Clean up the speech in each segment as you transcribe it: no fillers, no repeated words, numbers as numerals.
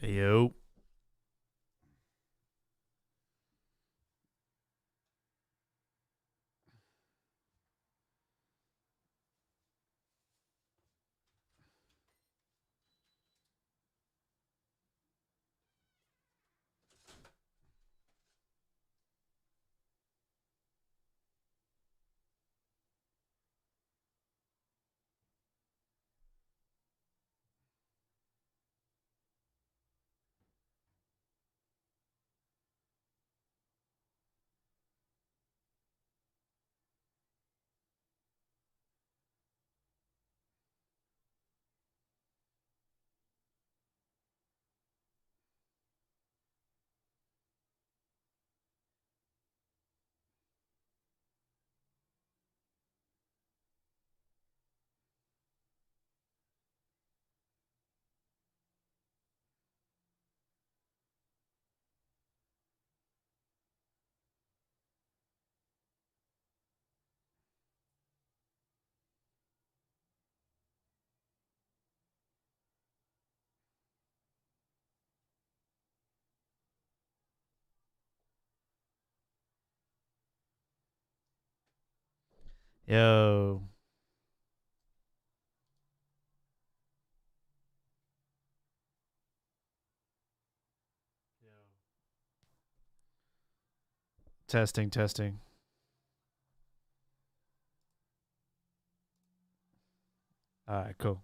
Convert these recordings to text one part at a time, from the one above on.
Yo. Yo. Testing, testing. All right, cool.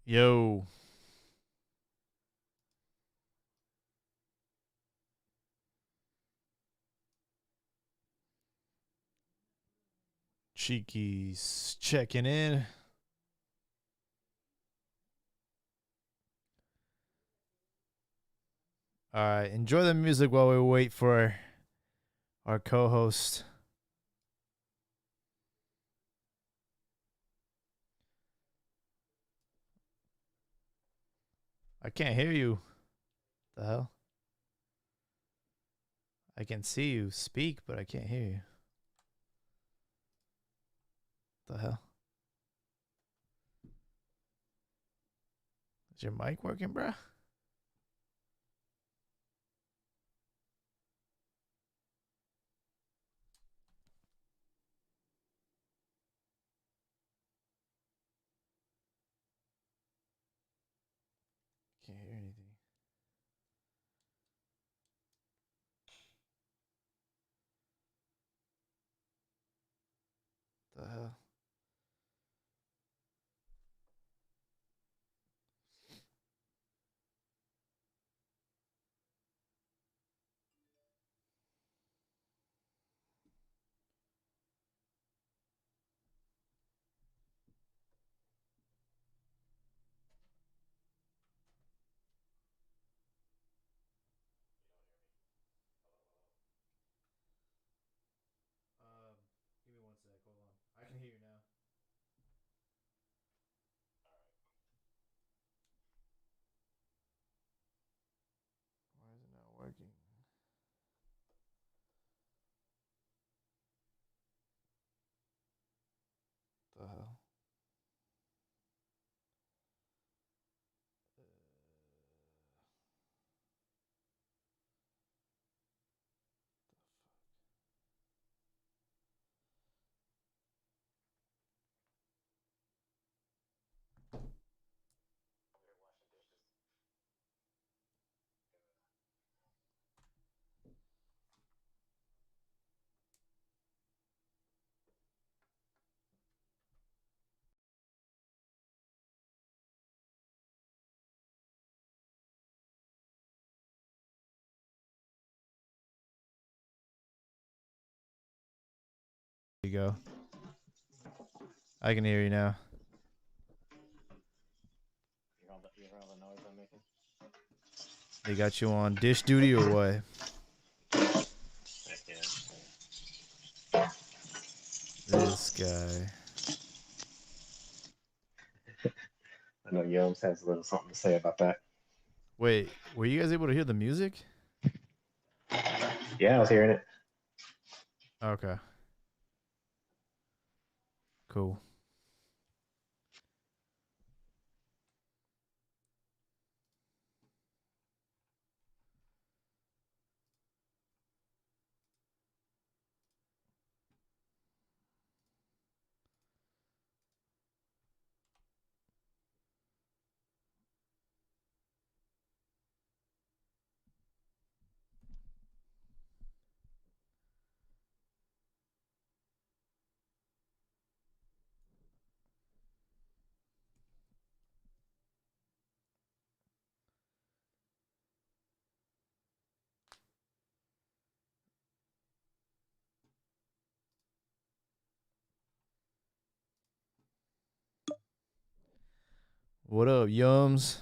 Yo. Cheeky's checking in. All right. Enjoy the music while we wait for our co host. I can't hear you. The hell? I can see you speak, but I can't hear you. The hell? Is your mic working, bruh? Can't hear anything. The hell? Give me one sec. Hold on. I can hear you now. Why is it not working? The hell? There you go. I can hear you now. You hear all the noise I'm making? They got you on dish duty or what? Yeah. This guy. I know Yums has a little something to say about that. Wait, were you guys able to hear the music? Yeah, I was hearing it. Okay. Cool. What up, Yums?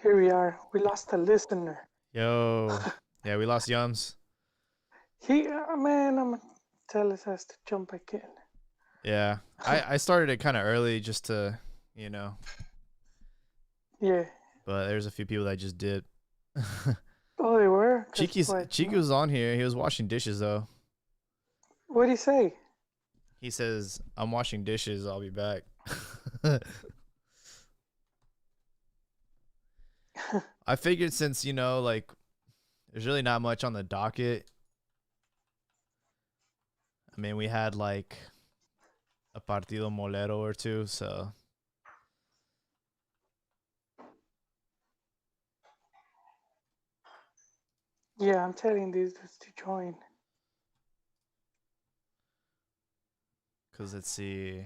Here we are. We lost a listener. Yo. Yeah, we lost Yums. Man, I'm gonna tell his ass to jump back in. Yeah. I started it kind of early just to, you know, Yeah. but there's a few people that just did. Oh, they were? Chiki's on here. He was washing dishes though. What'd he say? He says, "I'm washing dishes. I'll be back." I figured since, like there's really not much on the docket. I mean, we had like a partido molero or two, so Yeah, I'm telling these dudes to join. cuz let's see.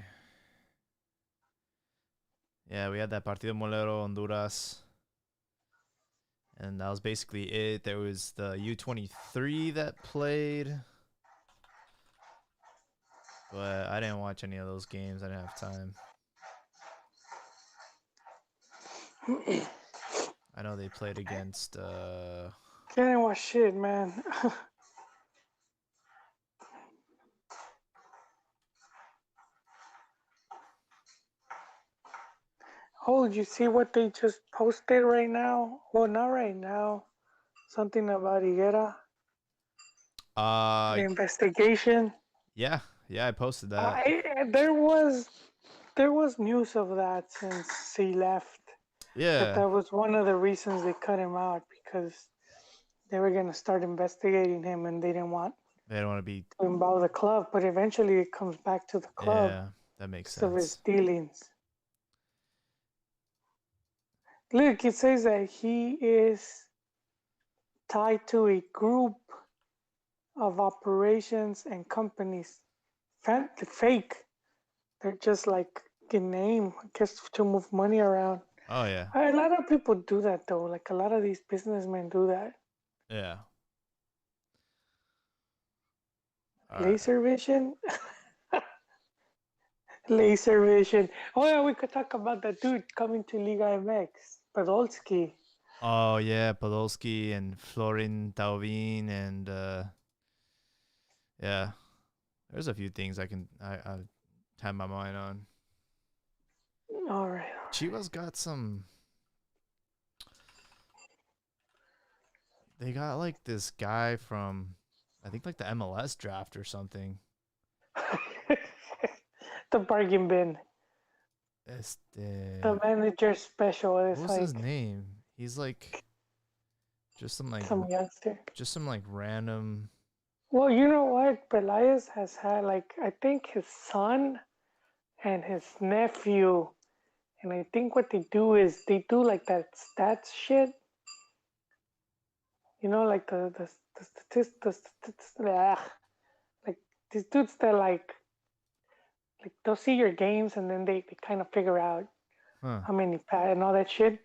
Yeah, we had that partido molero Honduras. And that was basically it. There was the U23 that played. But I didn't watch any of those games. I didn't have time. I know they played against Can't watch shit, man. Oh, did you see what they just posted right now? Well, not right now. Something about Higuera. The investigation. yeah, I posted that. There was news of that since he left. Yeah. That was one of the reasons they cut him out, because they were gonna start investigating him and they didn't want They don't want to be to involve the club. But eventually it comes back to the club Yeah, that makes because of his sense. dealings. Look, it says that he is tied to a group of operations and companies. Fake. They're just like a name, I guess, to move money around. Oh yeah. A lot of people do that though. Like a lot of these businessmen do that. Yeah. All right. Laser vision. Laser vision. Oh yeah, we could talk about that dude coming to Liga MX, Podolski. Oh yeah, Podolski and Florin Taubin and yeah. There's a few things I have my mind on. All right. Chivas got some. They got like this guy from, I think like the MLS draft or something. The bargain bin. The manager special is What was his name? He's like just some youngster. just some like random. Well, you know what? Pelaez has had like I think his son and his nephew, and I think what they do is they do like that stats shit. You know, like the statistics, like these dudes that they'll see your games and then they kind of figure out how many and all that shit.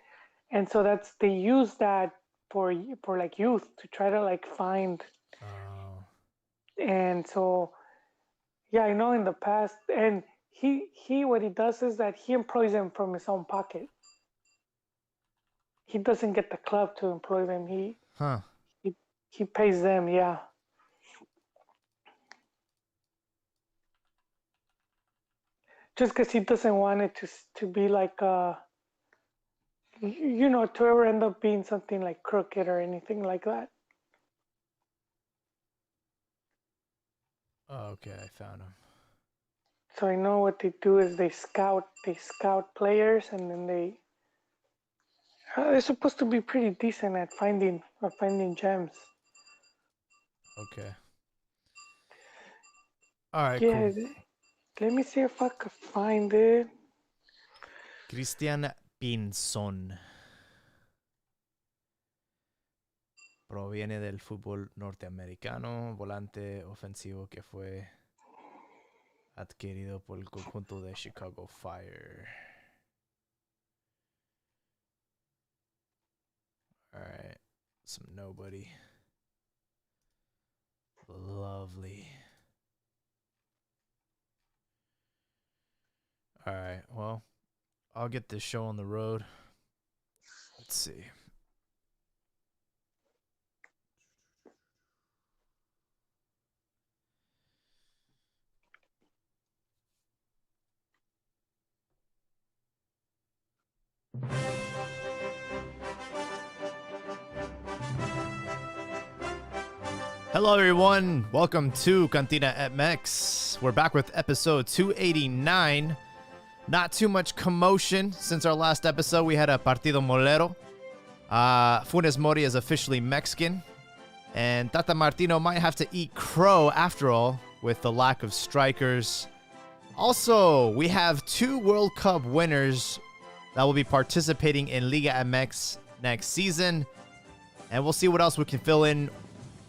And so they use that for like youth to try to like find. Oh. And so yeah, I know in the past, and he what he does is that he employs them from his own pocket. He doesn't get the club to employ them. He pays them, yeah. Just because he doesn't want it to be like to ever end up being something like crooked or anything like that. Oh, okay, I found him. So I know what they do is they scout players, and then they're supposed to be pretty decent at finding gems. Okay. All right, Yeah, cool. let me see if I can find it. Christian Pinzón. Proviene del fútbol norteamericano, volante ofensivo que fue adquirido por el conjunto de Chicago Fire. All right, some nobody. Lovely. All right, well, I'll get this show on the road. Let's Let's see. Hello, everyone. Welcome to CantinaMX. We're back with episode 289. Not too much commotion since our last episode. We had a Partido Molero. Funes Mori is officially Mexican. And Tata Martino might have to eat crow after all with the lack of strikers. Also, we have 2 World Cup winners that will be participating in Liga MX next season. And we'll see what else we can fill in.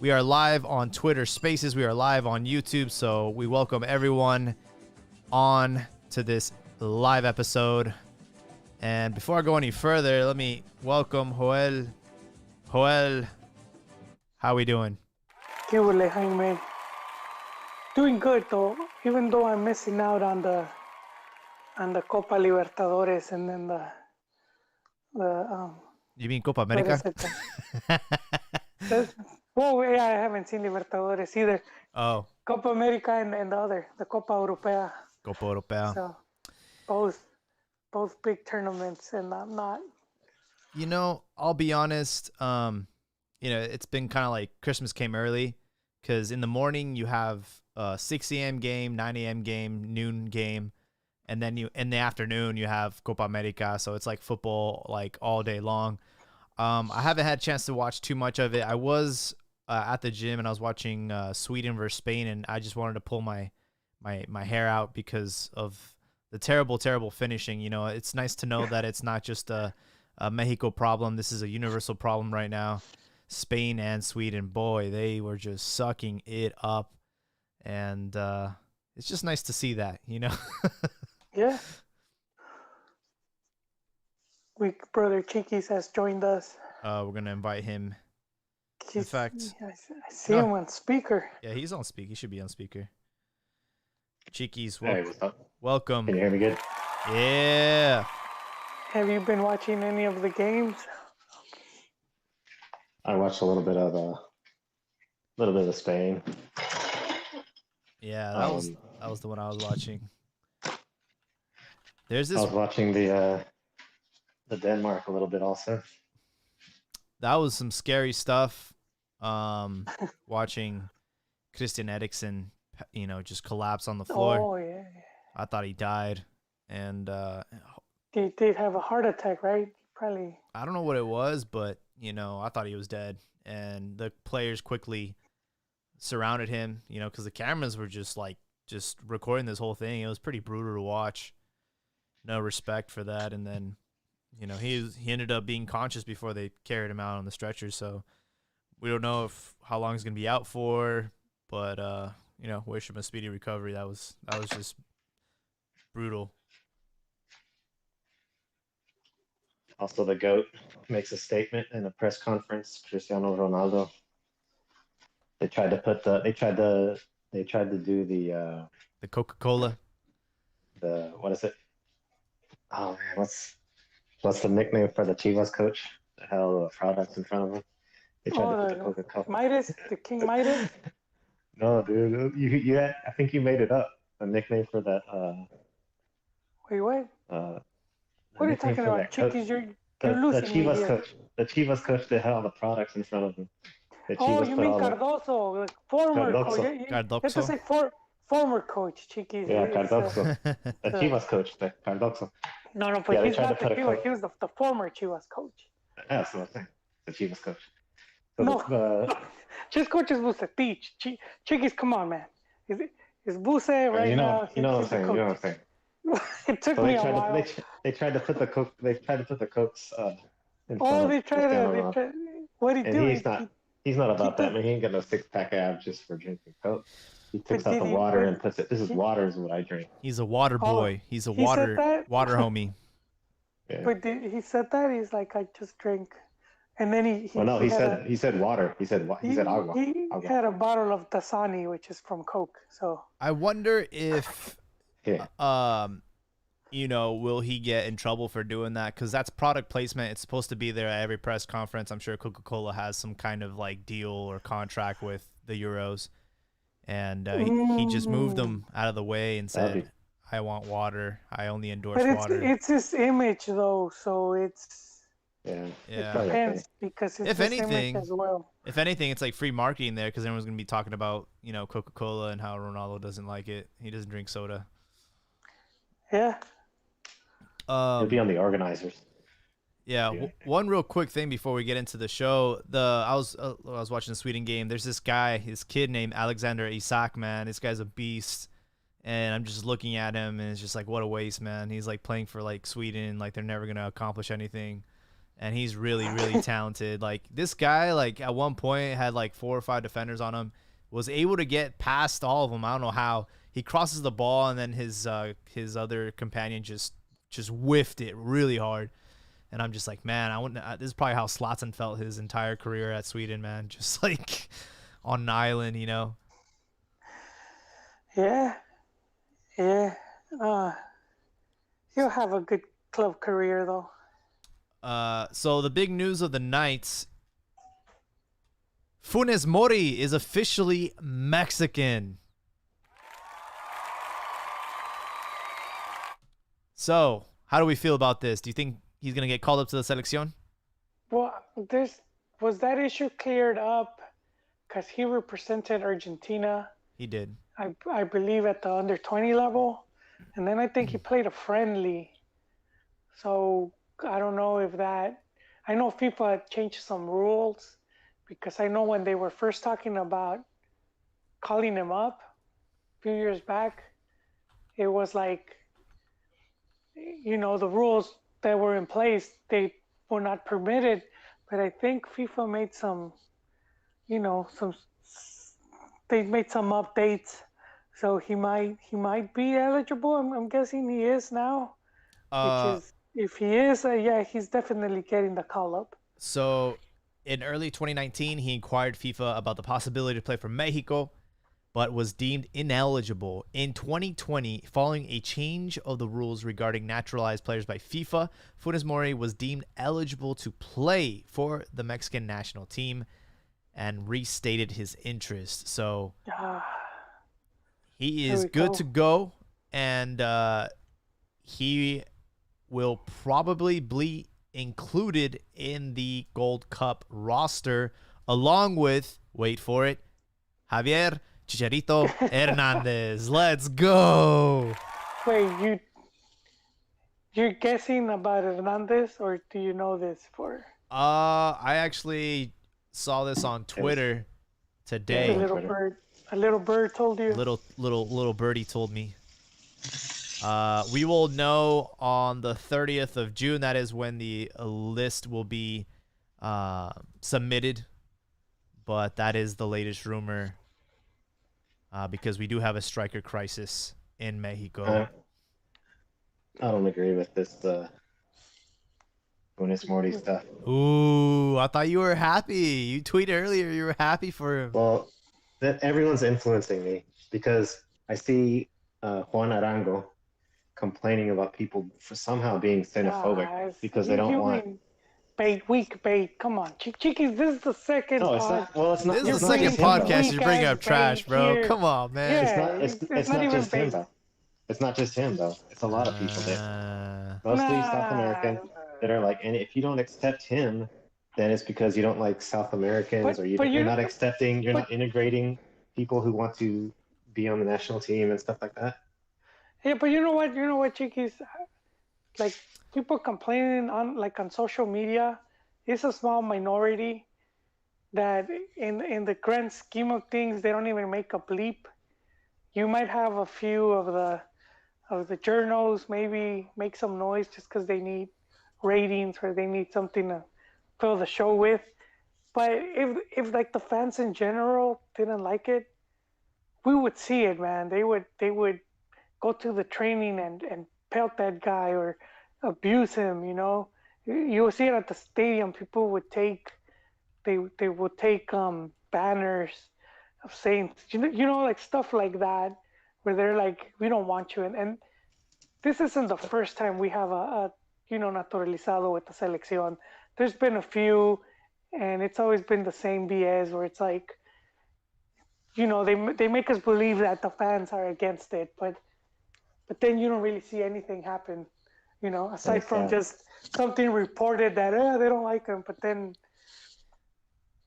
We are live on Twitter Spaces. We are live on YouTube. So we welcome everyone on to this live episode. And before I go any further, let me welcome Joel. Joel, how we doing? ¿Qué huele, Jaime? Doing good though, even though I'm missing out on the Copa Libertadores and then the You mean Copa what is America? it? Well, yeah, I haven't seen Libertadores either. Oh, Copa America and the Copa Europea. Copa Europea. So both big tournaments, and I'm not. You know, I'll be honest. It's been kind of like Christmas came early, because in the morning you have 6 a.m. game, 9 a.m. game, noon game, and then in the afternoon you have Copa America. So it's like football like all day long. I haven't had a chance to watch too much of it. I was at the gym and I was watching Sweden versus Spain, and I just wanted to pull my hair out because of the terrible finishing. You know, it's nice to know that it's not just a Mexico problem. This is a universal problem right now. Spain and Sweden, boy, they were just sucking it up, and it's just nice to see that, you know. Yeah. Brother Chiquis has joined us. We're gonna invite him. In fact, I see him on speaker. Yeah, he's on speaker. He should be on speaker. Cheekies, Hey, what's up? welcome. Can you hear me good? Yeah. Have you been watching any of the games? I watched a little bit of Spain. Yeah, that was the one I was watching. There's I this. was watching the Denmark a little bit also. That was some scary stuff. Watching Christian Eriksen, just collapse on the floor. Oh yeah. I thought he died, and He did have a heart attack, right? Probably. I don't know what it was, but I thought he was dead, and the players quickly surrounded him. Because the cameras were just recording this whole thing. It was pretty brutal to watch. No respect for that, and then he ended up being conscious before they carried him out on the stretcher. So we don't know how long he's gonna be out for, but wish him a speedy recovery. That was just brutal. Also, the GOAT makes a statement in a press conference. Cristiano Ronaldo. They tried to do The Coca-Cola. what is it? Oh man, what's the nickname for the Chivas coach? The hell of products in front of him. They tried to put the Coca-Cola. Midas, the King Midas. No, dude, you had, I think you made it up. A nickname for that. Wait, what? What are you talking about? Chiquis, you're losing me here. The Chivas coach that had all the products in front of him. You mean Cardoso, like former coach. You have to say former coach, Chiquis. Yeah, Cardoso. The Chivas coach, the Cardoso. No, but he's not the Chivas. He was the former Chivas coach. Yeah, that's what I'm saying. The Chivas coach. So no, Chivas coach is Bucetich. Chiquis, come on, man. Is Buse right now? You know what I'm saying. It took me a while. They tried to put the Coke. They tried to put the Cokes. In they tried to. What did he do? He's not about that, man. He ain't got no 6-pack abs just for drinking Coke. He takes out the water and puts it. This is water is what I drink. He's a water boy. He's a water homie. Yeah. But he said that he's like, I just drink, and then he said water. He said agua. He had a bottle of Dasani, which is from Coke. So I wonder if will he get in trouble for doing that? Because that's product placement. It's supposed to be there at every press conference. I'm sure Coca-Cola has some kind of like deal or contract with the Euros. And he just moved them out of the way and said, I want water. I only endorse water. But it's his image, though, so it's... Yeah. It depends, because it's his image as well. If anything, it's like free marketing there because everyone's going to be talking about, Coca-Cola and how Ronaldo doesn't like it. He doesn't drink soda. Yeah. He'll be on the organizers. Yeah. One real quick thing before we get into the show. I was watching the Sweden game. There's this kid named Alexander Isak, man. This guy's a beast. And I'm just looking at him, and it's just like, what a waste, man. He's like playing for like Sweden, like they're never gonna accomplish anything. And he's really, really talented. Like this guy, like at one point had like 4 or 5 defenders on him, was able to get past all of them. I don't know how. He crosses the ball, and then his other companion just whiffed it really hard. And I'm just like, man, this is probably how Zlatan felt his entire career at Sweden, man. Just like on an island, Yeah. Yeah. He'll have a good club career, though. So the big news of the night, Funes Mori is officially Mexican. So, how do we feel about this? Do you think he's going to get called up to the selección? Well, was that issue cleared up because he represented Argentina? He did. I believe at the under 20 level, and then I think he played a friendly. So I don't know if that. I know FIFA changed some rules, because I know when they were first talking about calling him up a few years back, it was like, the rules that were in place, they were not permitted. But I think FIFA made they made some updates, so he might be eligible. I'm guessing he is now, which is, if he is, he's definitely getting the call up. So in early 2019, he inquired FIFA about the possibility to play for Mexico, but was deemed ineligible. In 2020, following a change of the rules regarding naturalized players by FIFA, Funes Mori was deemed eligible to play for the Mexican national team and restated his interest. So he is good to go, and he will probably be included in the Gold Cup roster, along with, wait for it, Javier Chicharito Hernandez. Let's go. Wait, you're guessing about Hernandez, or do you know this for? I actually saw this on Twitter today. A little bird told you. Little birdie told me. We will know on the 30th of June. That is when the list will be submitted. But that is the latest rumor, because we do have a striker crisis in Mexico. I don't agree with this Funes Mori stuff. Ooh, I thought you were happy. You tweeted earlier you were happy for him. Well, everyone's influencing me, because I see Juan Arango complaining about people for somehow being xenophobic because they don't want weak bait. Come on, Chiquis, this is the second. No, it's not. Well, it's not. This is the second podcast you're bringing up trash, bro. Come on, man. Yeah, it's not just him, though. It's not just him, though. It's a lot of people that, mostly South American, that are like, and if you don't accept him, then it's because you don't like South Americans, or you're not accepting, you're not integrating people who want to be on the national team and stuff like that. Yeah, but you know what, Chiquis? Like, people complaining on social media, it's a small minority that in the grand scheme of things, they don't even make a bleep. You might have a few of the journals maybe make some noise just because they need ratings or they need something to fill the show with. But if like the fans in general didn't like it, we would see it, man. They would go to the training and pelt that guy or abuse him. You would see it at the stadium. People would take banners of saying, like stuff like that, where they're like, we don't want you. And this isn't the first time we have a naturalizado with the selección. There's been a few, and it's always been the same BS where it's like, they make us believe that the fans are against it, but then you don't really see anything happen, aside from just something reported that they don't like them, but then.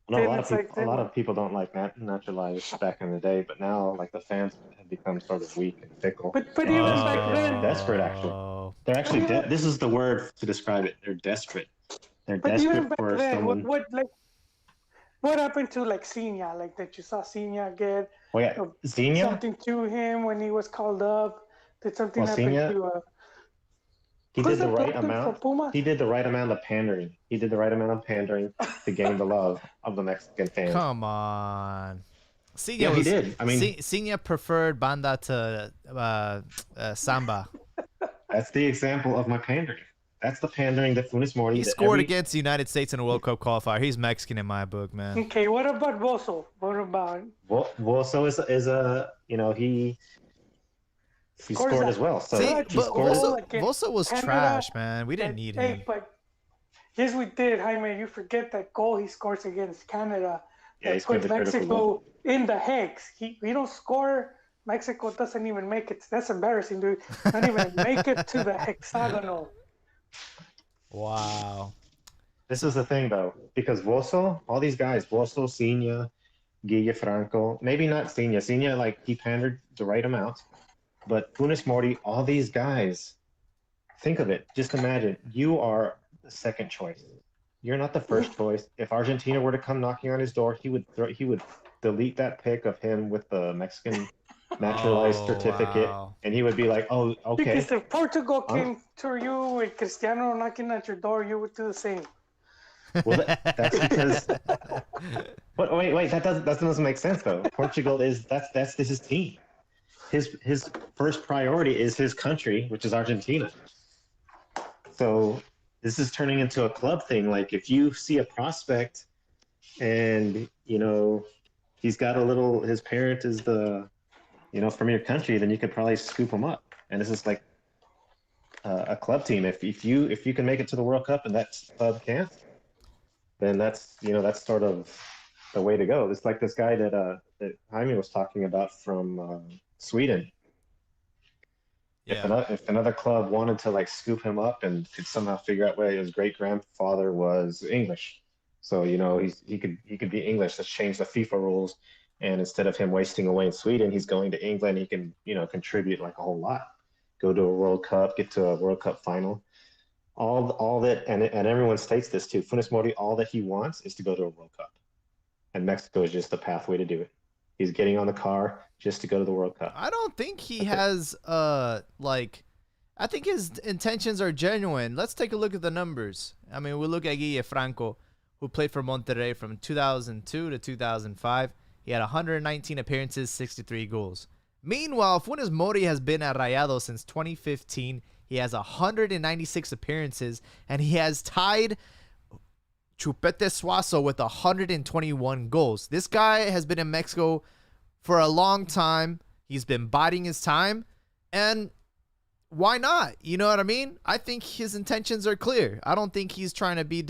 No, a lot of people don't like naturalized back in the day, but now like the fans have become sort of weak and fickle. But even back then, desperate actually. They're actually this is the word to describe it. They're desperate. They're desperate for someone. What happened to like Sina? Like that you saw Sina get something to him when he was called up. Did something happen to? He did the right amount. He did the right amount of pandering. He did the right amount of pandering to gain the love of the Mexican fans. Come on. He did. I mean, Sina preferred banda to samba. That's the example of my pandering. That's the pandering that Funes Mori. He scored against the United States in a World Cup qualifier. He's Mexican in my book, man. Okay, what about Bozo? What about? Bozo is a he scored as well. So Vosa was trash, man. We didn't need him. Hey, but yes, we did, Jaime. You forget that goal he scores against Canada that put Mexico in the hex. He don't score. Mexico doesn't even make it. That's embarrassing, dude. Not even make it to the hexagonal. Wow. This is the thing, though, because Voso, all these guys, Voso, Sina, Guille Franco, maybe not Sina. Sina, like, he pandered the right amount. But Funes Mori, all these guys, think of it. Just imagine, you are the second choice. You're not the first choice. If Argentina were to come knocking on his door, he would delete that pic of him with the Mexican naturalized certificate, and he would be like, "Oh, okay." Because if Portugal came to you with Cristiano knocking at your door, you would do the same. Well, that's because. But wait, that doesn't make sense though. Portugal is his team. His first priority is his country, which is Argentina. So this is turning into a club thing. Like if you see a prospect and, he's got his parent is from your country, then you could probably scoop him up. And this is like a club team. If you can make it to the World Cup and that club can't, then that's sort of the way to go. It's like this guy that Jaime was talking about from Sweden. Yeah. If another club wanted to like scoop him up and could somehow figure out whether his great grandfather was English, so he could be English. Let's change the FIFA rules, and instead of him wasting away in Sweden, he's going to England. He can contribute like a whole lot, go to a World Cup, get to a World Cup final. All that, and everyone states this too. Funes Mori, all that he wants is to go to a World Cup, and Mexico is just the pathway to do it. He's getting on the car just to go to the World Cup. I don't think he has I think his intentions are genuine. Let's take a look at the numbers. I mean, we look at Guille Franco, who played for Monterrey from 2002 to 2005. He had 119 appearances, 63 goals. Meanwhile, Funes Mori has been at Rayados since 2015. He has 196 appearances, and he has tied Chupete Suazo with 121 goals. This guy has been in Mexico for a long time. He's been biding his time, and why not? You know what I mean? I think his intentions are clear. I don't think he's trying to be,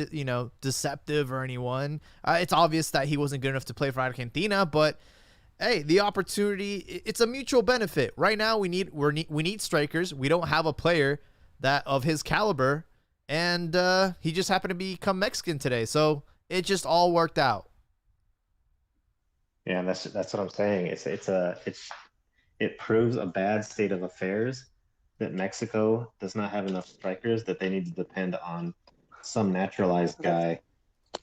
deceptive or anyone. It's obvious that he wasn't good enough to play for Argentina, but hey, the opportunity, it's a mutual benefit. Right now, we need strikers. We don't have a player that of his caliber. And he just happened to become Mexican today, so it just all worked out. Yeah, that's what I'm saying. It proves a bad state of affairs that Mexico does not have enough strikers, that they need to depend on some naturalized guy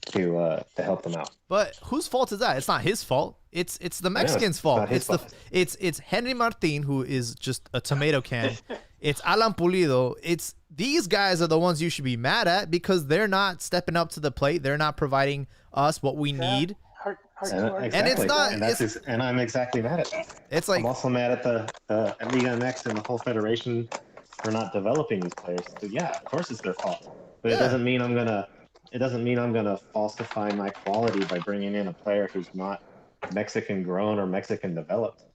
to help them out. But whose fault is that? It's not his fault. It's the Mexicans' fault. It's Henry Martin, who is just a tomato can. It's Alan Pulido. It's these guys are the ones you should be mad at because they're not stepping up to the plate. They're not providing us what we need. Exactly. And it's not. And I'm exactly mad at that. It's like I'm also mad at the CantinaMX and the whole federation for not developing these players. So yeah, of course it's their fault. But it doesn't mean I'm gonna falsify my quality by bringing in a player who's not Mexican grown or Mexican developed.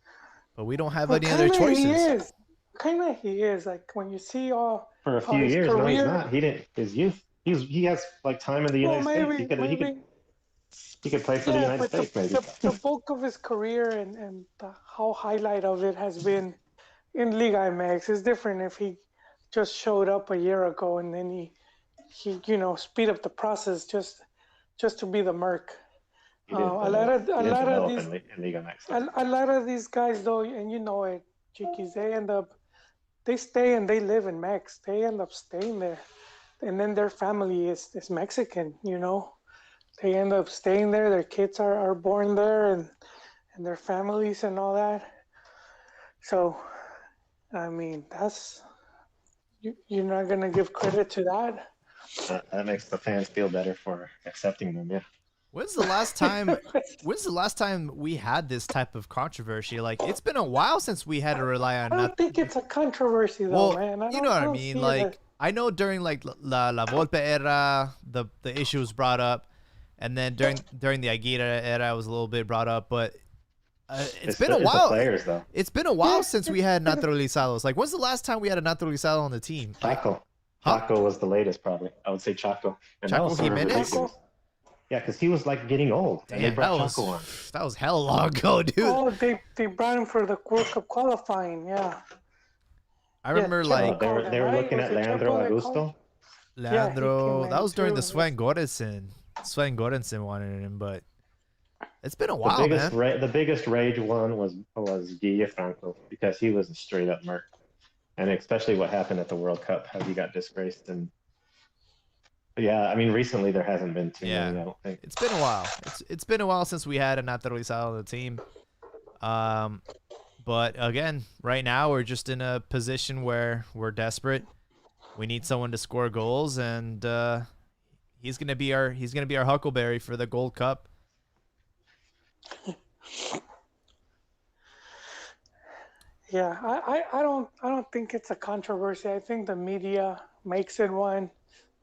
But we don't have any other choices. kind of he is. Like when you see all for a few his years. career. No, he's not. He didn't. His youth. He has like time in the United States. He could play for the United States, maybe. The bulk of his career and the whole highlight of it has been in Liga MX. It's different if he just showed up a year ago and then he speed up the process just to be the Merc. A lot of these guys though, and you know it, Chiquis, they stay and they live in Mex. They end up staying there, and then their family is Mexican. They end up staying there. Their kids are born there, and their families and all that. So, I mean, you're not gonna give credit to that. That makes the fans feel better for accepting them. Yeah. When's the last time we had this type of controversy? Like, it's been a while since we had to rely on. I don't think it's a controversy though, man. You know what I mean? Like, I know during like La Volpe era, the issue was brought up, and then during the Aguirre era, it was a little bit brought up, but it's been a while. Players, though. It's been a while since we had naturalizados. Like, when's the last time we had a naturalizado on the team? Chaco. Chaco was the latest, probably. I would say Chaco. And Chaco Jimenez? Yeah, because he was like getting old. And they brought Chaco on. That was hella long ago, dude. Oh, they brought him for the World Cup qualifying, yeah. I remember they were looking at Leandro Augusto. Leandro, that was during the Sven Goranson. Sven Goranson wanted him, but it's been a while, man. The biggest rage one was Guille Franco, because he was a straight up Merc. And especially what happened at the World Cup, how he got disgraced. And yeah, I mean, recently there hasn't been too many, I don't think. It's been a while. It's been a while since we had a naturalizado on the team. But again, right now we're just in a position where we're desperate. We need someone to score goals, and he's gonna be our Huckleberry for the Gold Cup. Yeah, I don't think it's a controversy. I think the media makes it one.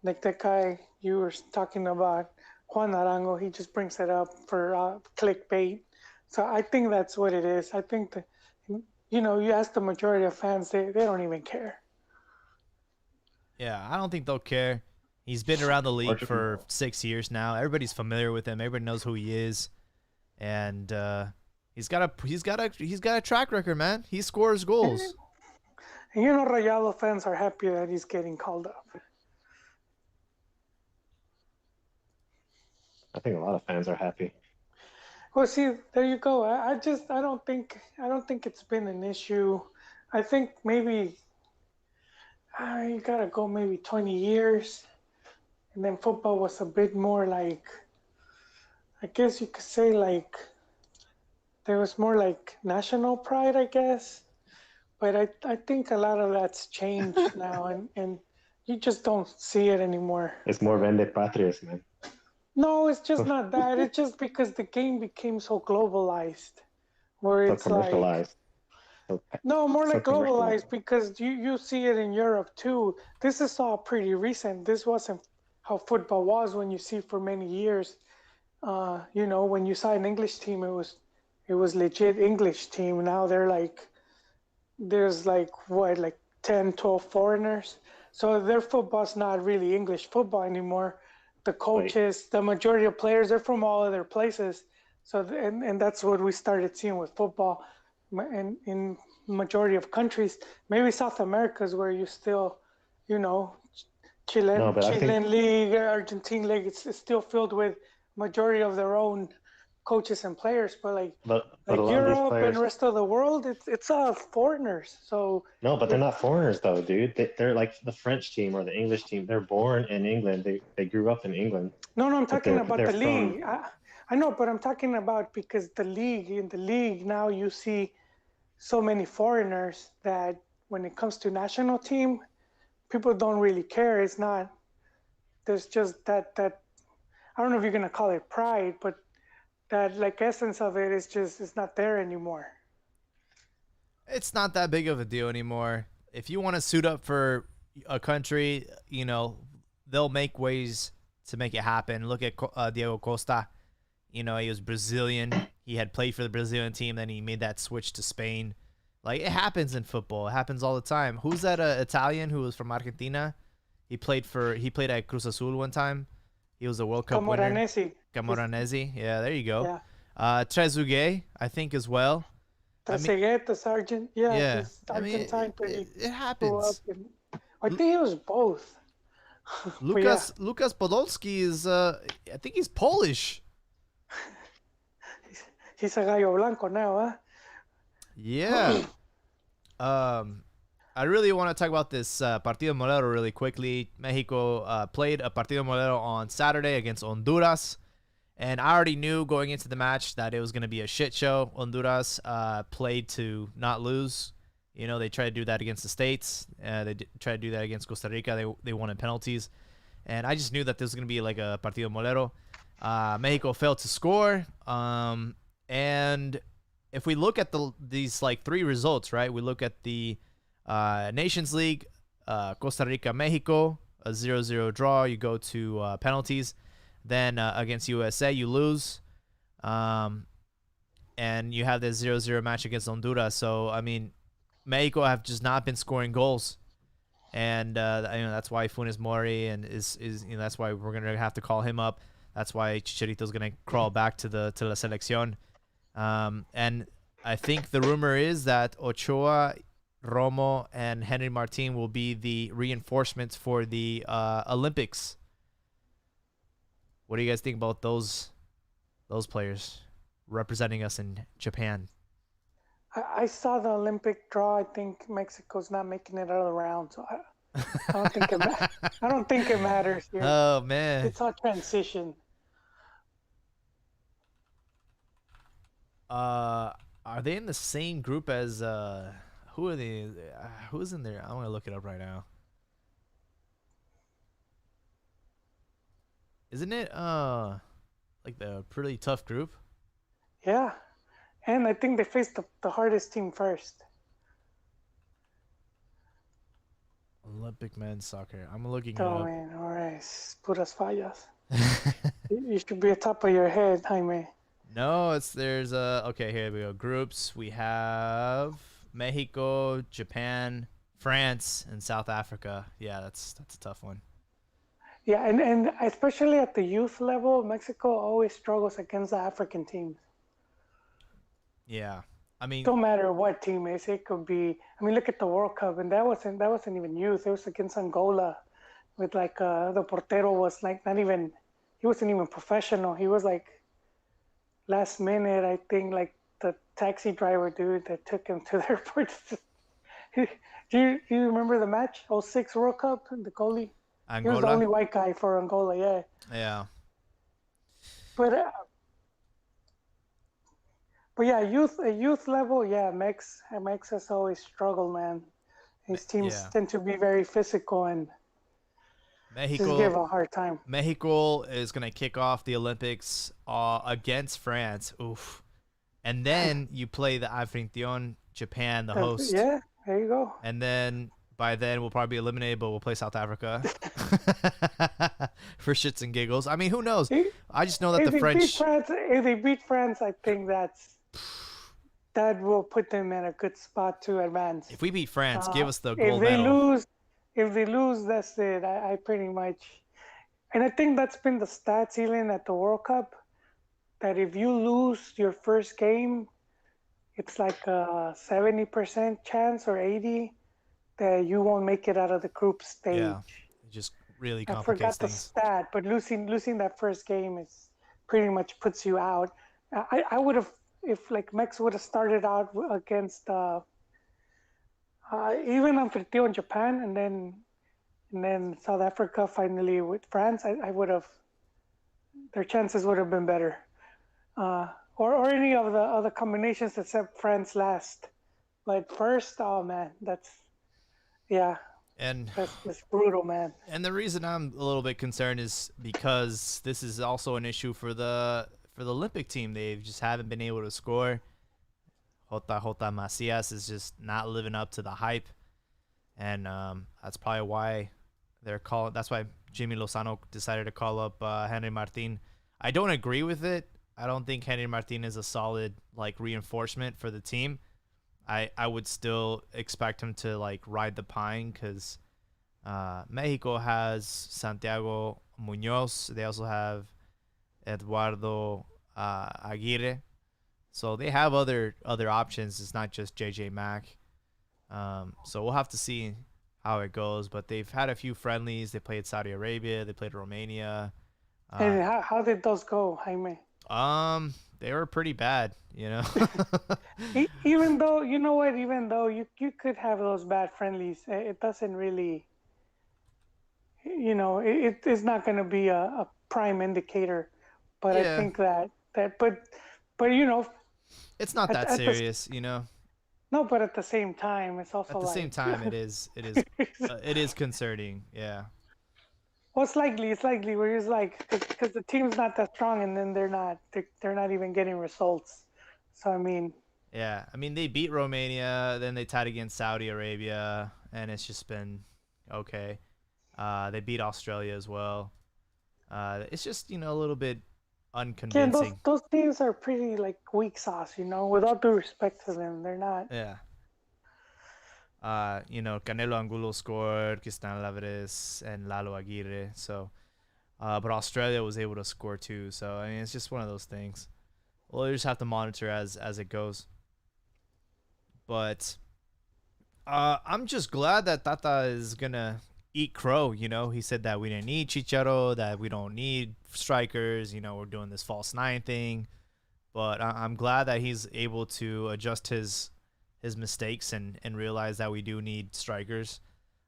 Like that guy you were talking about, Juan Arango, he just brings it up for clickbait. So I think that's what it is. I think that, you ask the majority of fans, they don't even care. Yeah, I don't think they'll care. He's been around the league for 6 years now. Everybody's familiar with him. Everybody knows who he is, and he's got a track record, man. He scores goals. And Rayado fans are happy that he's getting called up. I think a lot of fans are happy. Well, see, there you go. I don't think it's been an issue. I think maybe you gotta go maybe 20 years, and then football was a bit more like, I guess you could say, like, there was more like national pride, I guess. But I think a lot of that's changed now, and you just don't see it anymore. It's more Vende Patrias, man. No, it's just not that. It's just because the game became so globalized, where it's commercialized. No, more like globalized, because you see it in Europe too. This is all pretty recent. This wasn't how football was when you see for many years. When you saw an English team, it was legit English team. Now there's 10, 12 foreigners. So their football's not really English football anymore. The coaches, the majority of players, they're from all other places. So and that's what we started seeing with football, and in majority of countries. Maybe South America is where you still, Chilean league, Argentine league, it's still filled with majority of their own coaches and players. But Europe and the rest of the world, it's all foreigners. So no, but they're not foreigners though, dude. They're like the French team or the English team. They're born in England. They grew up in England. No, I'm talking about the league. I know, but I'm talking about because in the league now you see so many foreigners that when it comes to national team, people don't really care. It's not. There's just that. I don't know if you're gonna call it pride, but that essence of it is just, it's not there anymore. It's not that big of a deal anymore. If you want to suit up for a country, they'll make ways to make it happen. Look at Diego Costa. He was Brazilian. He had played for the Brazilian team. Then he made that switch to Spain. Like, it happens in football. It happens all the time. Who's that Italian who was from Argentina? He played at Cruz Azul one time. He was a World Cup winner. Camoranesi. Yeah, there you go. Yeah. Trezeguet, I think, as well. Trezeguet, the sergeant. Yeah. He's Argentine. It happens. I think he was both. Lucas Podolski is, I think he's Polish. He's a gallo blanco now, huh? Yeah. I really want to talk about this Partido Molero really quickly. Mexico played a Partido Molero on Saturday against Honduras. And I already knew going into the match that it was going to be a shit show. Honduras played to not lose. You know, they tried to do that against the States. They tried to do that against Costa Rica. They won in penalties. And I just knew that this was going to be like a Partido Molero. Mexico failed to score. And if we look at these like three results, right? We look at the Nations League, Costa Rica, Mexico, a 0-0 draw. You go to penalties. Then against USA, you lose. And you have this 0-0 match against Honduras. So, I mean, Mexico have just not been scoring goals. And that's why Funes Mori is that's why we're gonna have to call him up. That's why Chicharito's gonna crawl back to la selección. And I think the rumor is that Ochoa, Romo, and Henry Martin will be the reinforcements for the Olympics. What do you guys think about those players representing us in Japan? I saw the Olympic draw. I think Mexico's not making it out of the round, so I don't think I don't think it matters here. Oh man, it's all transition. Are they in the same group as who are they? Who's in there? I want to look it up right now. Isn't it like the pretty tough group? Yeah. And I think they faced the hardest team first. Olympic men's soccer. I'm looking it up. Oh, man. All right. Puras fallas. You should be at top of your head, Jaime. No, there's okay, here we go. Groups. We have Mexico, Japan, France, and South Africa. Yeah, that's a tough one. Yeah, and especially at the youth level, Mexico always struggles against the African teams. Yeah, I mean, don't matter what team it is. It could be. I mean, look at the World Cup, and that wasn't even youth. It was against Angola, with like the portero was like not even. He wasn't even professional. He was like last minute. I think like the taxi driver dude that took him to the airport. Do you remember the match? 2006 World Cup, the goalie. Angola? He was the only white guy for Angola. Yeah. Yeah. But yeah, youth level, yeah, Mex has always struggled, man. His teams tend to be very physical and just give a hard time. Mexico is gonna kick off the Olympics against France. Oof. And then you play the Anfitrión, Japan, the host. Yeah, there you go. And then by then we'll probably be eliminated, but we'll play South Africa for shits and giggles. I mean, who knows? I just know that the French. If they beat France, I think that will put them in a good spot to advance. If we beat France, give us the gold medal. If they lose, that's it. I pretty much, and I think that's been the stat ceiling at the World Cup. That if you lose your first game, it's like a 70% chance or 80% that you won't make it out of the group stage. Yeah, it just really complicates things. I forgot the stat, but losing that first game is pretty much puts you out. I would have, if like Mex would have started out against even Anfitrión Japan and then South Africa finally with France, I would have, their chances would have been better. Or any of the other combinations except France last. But first, oh man, that's brutal, man. And the reason I'm a little bit concerned is because this is also an issue for the Olympic team. They just haven't been able to score. Jota Macias is just not living up to the hype, and that's probably why that's why Jimmy Lozano decided to call up Henry Martin. I don't agree with it. I don't think Henry Martin is a solid like reinforcement for the team. I would still expect him to like ride the pine because Mexico has Santiago Munoz. They also have Eduardo Aguirre. So they have other options. It's not just JJ Mack. So we'll have to see how it goes. But they've had a few friendlies. They played Saudi Arabia. They played Romania. And how did those go, Jaime? They were pretty bad, Even though, you know what, even though you could have those bad friendlies, it doesn't really, it's not going to be a prime indicator. But Yeah. I think but it's not that serious, No, but at the same time, it's also at the same time it is it is concerning. Yeah. Well, it's likely where it's like because the team's not that strong, and then they're not even getting results. So I mean, yeah, I mean they beat Romania, then they tied against Saudi Arabia, and it's just been okay. They beat Australia as well. It's just a little bit unconvincing. Yeah, those teams are pretty like weak sauce. With all due respect to them, they're not. Yeah. Canelo Angulo scored, Cristian Alvarez and Lalo Aguirre. So, but Australia was able to score too. So I mean, it's just one of those things. We'll just have to monitor as it goes. But I'm just glad that Tata is gonna eat crow. He said that we didn't need Chicharo, that we don't need strikers. We're doing this false nine thing. But I'm glad that he's able to adjust his mistakes and realize that we do need strikers.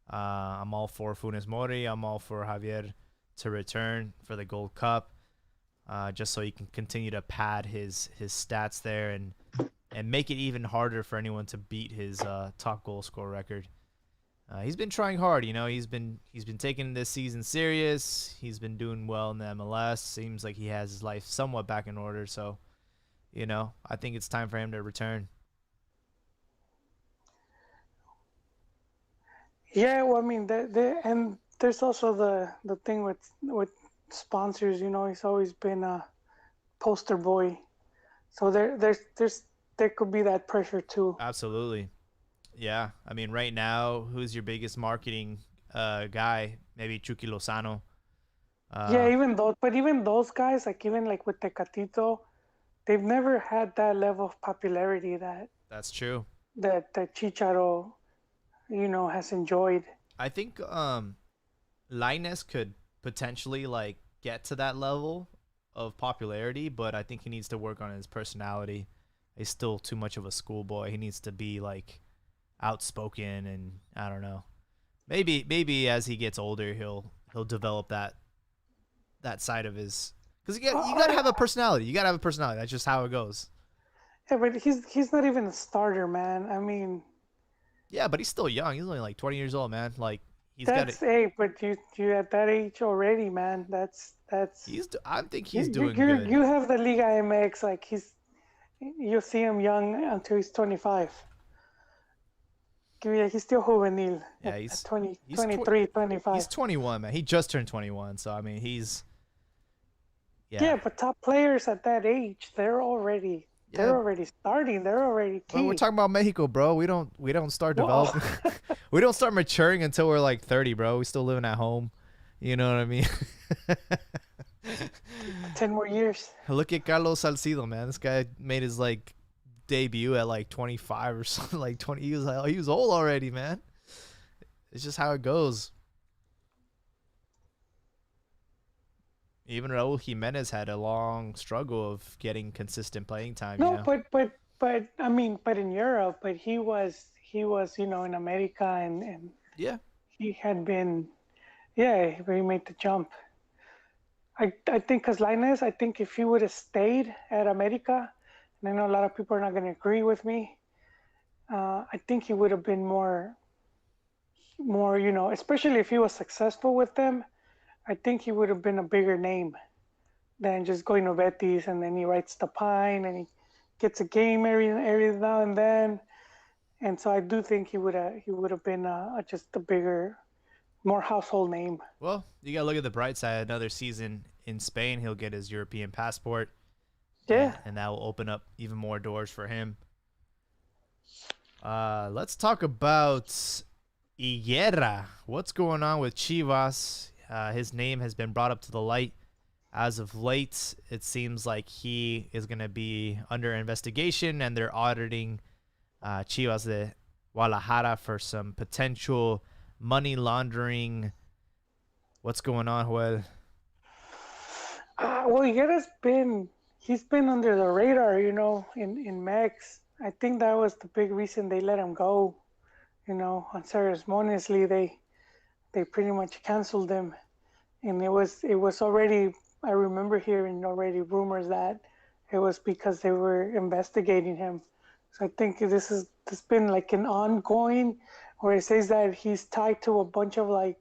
I'm all for Funes Mori. I'm all for Javier to return for the Gold Cup, just so he can continue to pad his stats there and make it even harder for anyone to beat his top goal scorer record. He's been trying hard. He's been taking this season serious. He's been doing well in the MLS. Seems like he has his life somewhat back in order. So, I think it's time for him to return. Yeah, well, I mean, and there's also the thing with sponsors. He's always been a poster boy, so there could be that pressure too. Absolutely, yeah. I mean, right now, who's your biggest marketing guy? Maybe Chucky Lozano. Yeah, even those guys, even with Tecatito, they've never had that level of popularity that's true. That Chicharo has enjoyed. I think Lainez could potentially get to that level of popularity, but I think he needs to work on his personality. He's still too much of a schoolboy. He needs to be outspoken, and I don't know. Maybe as he gets older, he'll develop that side of his, because you gotta have a personality. You gotta have a personality. That's just how it goes. Yeah, but he's not even a starter, man. I mean. Yeah, but he's still young. He's only 20 years old, man. He's but you at that age already, man. That's. I think he's doing good. You have the Liga MX, you see him young until he's 25. He's still juvenil. Yeah, he's 23, 25. He's 21, man. He just turned 21, so I mean, he's. Yeah, but top players at that age, they're already starting. They're already key. Well, we're talking about Mexico, bro. We don't start developing. We don't start maturing until we're 30, bro. We still living at home. You know what I mean? 10 more years. Look at Carlos Salcido, man. This guy made his debut at 25 or something. 20. He was old already, man. It's just how it goes. Even Raul Jimenez had a long struggle of getting consistent playing time. No, but I mean, but in Europe, but he was in America and yeah, he had been, yeah, he made the jump. I think because Lainez, I think if he would have stayed at America, and I know a lot of people are not going to agree with me, I think he would have been more, especially if he was successful with them. I think he would have been a bigger name than just going to Betis and then he writes the pine and he gets a game every now and then. And so I do think he would have been just a bigger, more household name. Well, you gotta look at the bright side. Another season in Spain, he'll get his European passport. Yeah, and that will open up even more doors for him. Let's talk about Higuera. What's going on with Chivas? His name has been brought up to the light as of late. It seems like he is going to be under investigation, and they're auditing Chivas de Guadalajara for some potential money laundering. What's going on, Joel? Well, he's been under the radar, in Mex. I think that was the big reason they let him go. Unceremoniously they pretty much canceled him, and it was already. I remember hearing already rumors that it was because they were investigating him. So I think this been like an ongoing, where it says that he's tied to a bunch of like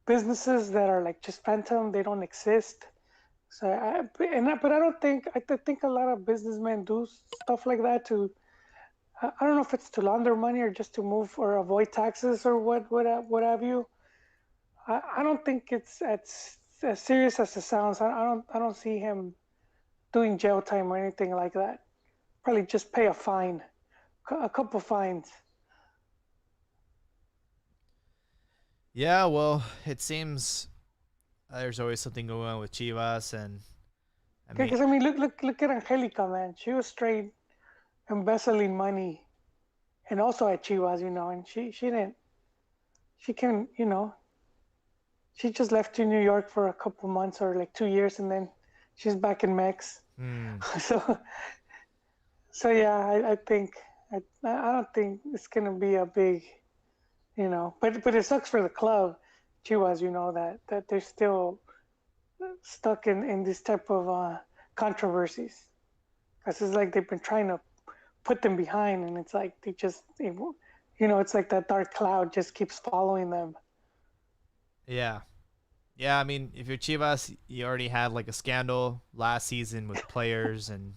businesses that are like just phantom. They don't exist. So but I don't think I think a lot of businessmen do stuff like that to. I don't know if it's to launder money or just to move or avoid taxes or what have you. I don't think it's as serious as it sounds. I don't see him doing jail time or anything like that. Probably just pay a fine, a couple fines. Yeah, well, it seems there's always something going on with Chivas, and I mean, Because I mean, look at Angelica, man. She was straight embezzling money, and also at Chivas, and she didn't. She can, she just left to New York for a couple months or like 2 years, and then she's back in Mex. So yeah, I think I don't think it's gonna be a big, but it sucks for the club, Chivas, that they're still stuck in this type of controversies, because it's like they've been trying to put them behind, and it's like it's like that dark cloud just keeps following them. yeah. Yeah, I mean, if you're Chivas, you already had like a scandal last season with players and,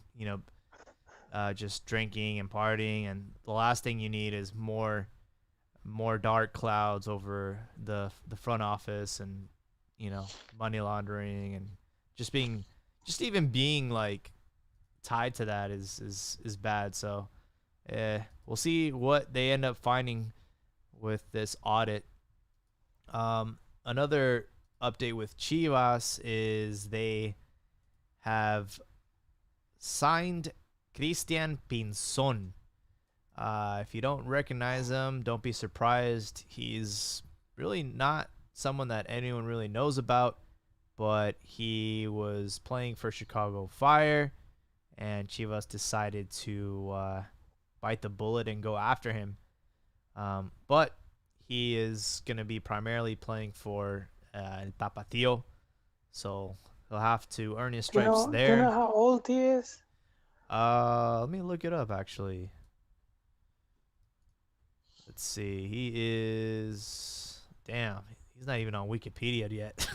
just drinking and partying, and the last thing you need is more dark clouds over the front office, and, money laundering, and just even being like tied to that is bad. So, we'll see what they end up finding with this audit. Another update with Chivas is they have signed Cristian Pinzon. If you don't recognize him, don't be surprised. He's really not someone that anyone really knows about, but he was playing for Chicago Fire, and Chivas decided to bite the bullet and go after him. But he is going to be primarily playing for El Tapatio, so he'll have to earn his stripes there. Do you know how old he is? Let me look it up, actually. Let's see. He is... Damn, he's not even on Wikipedia yet.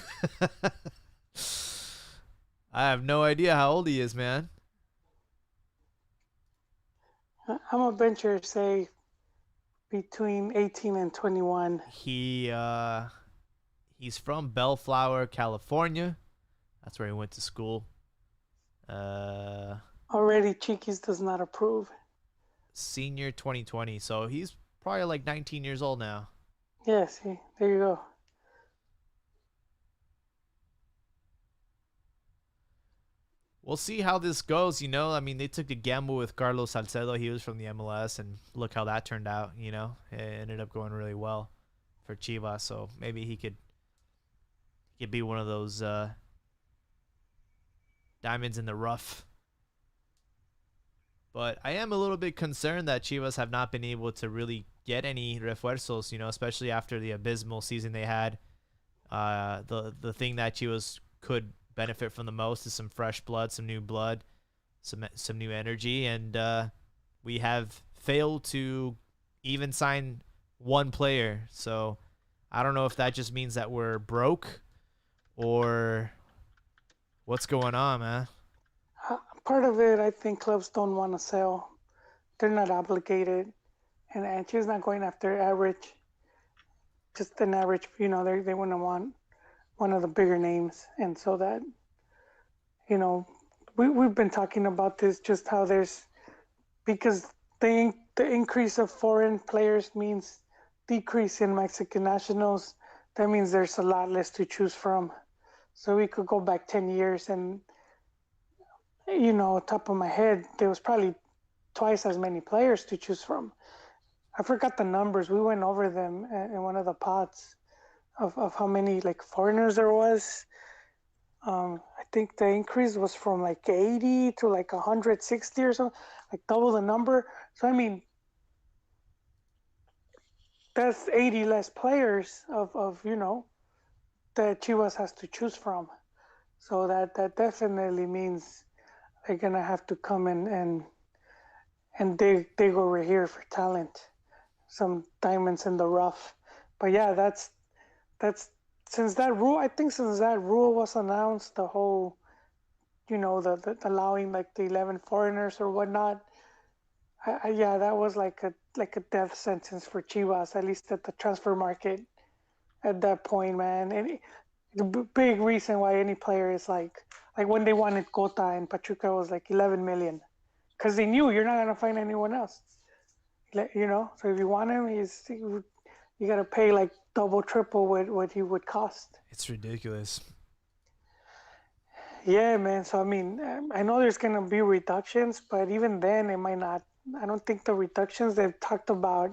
I have no idea how old he is, man. I'm gonna venture to say between 18 and 21. He's from Bellflower, California. That's where he went to school. Already Chiquis does not approve. Senior 2020, so he's probably like 19 years old now. Yeah, see, there you go. We'll see how this goes, I mean, they took a gamble with Carlos Salcedo. He was from the MLS, and look how that turned out, It ended up going really well for Chivas, so maybe he could be one of those diamonds in the rough. But I am a little bit concerned that Chivas have not been able to really get any refuerzos, especially after the abysmal season they had. The thing that Chivas could benefit from the most is some fresh blood, some new blood, some new energy, and we have failed to even sign one player. So I don't know if that just means that we're broke or what's going on, man. Part of it, I think clubs don't want to sell. They're not obligated, and she's not going after average, just an average. They wouldn't want one of the bigger names, and so that, we've been talking about this, just how because the increase of foreign players means decrease in Mexican nationals. That means there's a lot less to choose from. So we could go back 10 years and, top of my head, there was probably twice as many players to choose from. I forgot the numbers. We went over them in one of the pods of how many like foreigners there was. I think the increase was from like 80 to like 160 or something, like double the number. So I mean, that's 80 less players of that Chivas has to choose from. So that definitely means they're gonna have to come and dig over here for talent, some diamonds in the rough. But yeah, that's since that rule was announced, the whole the allowing like the 11 foreigners or whatnot. Yeah, that was like a death sentence for Chivas, at least at the transfer market at that point, man. And the big reason why any player is like when they wanted Cota and Pachuca was like 11 million, because they knew you're not gonna find anyone else. So if you want him, you gotta pay like double, triple what he would cost. It's ridiculous. Yeah, man. So I mean, I know there's gonna be reductions, but even then, it might not. I don't think the reductions they've talked about,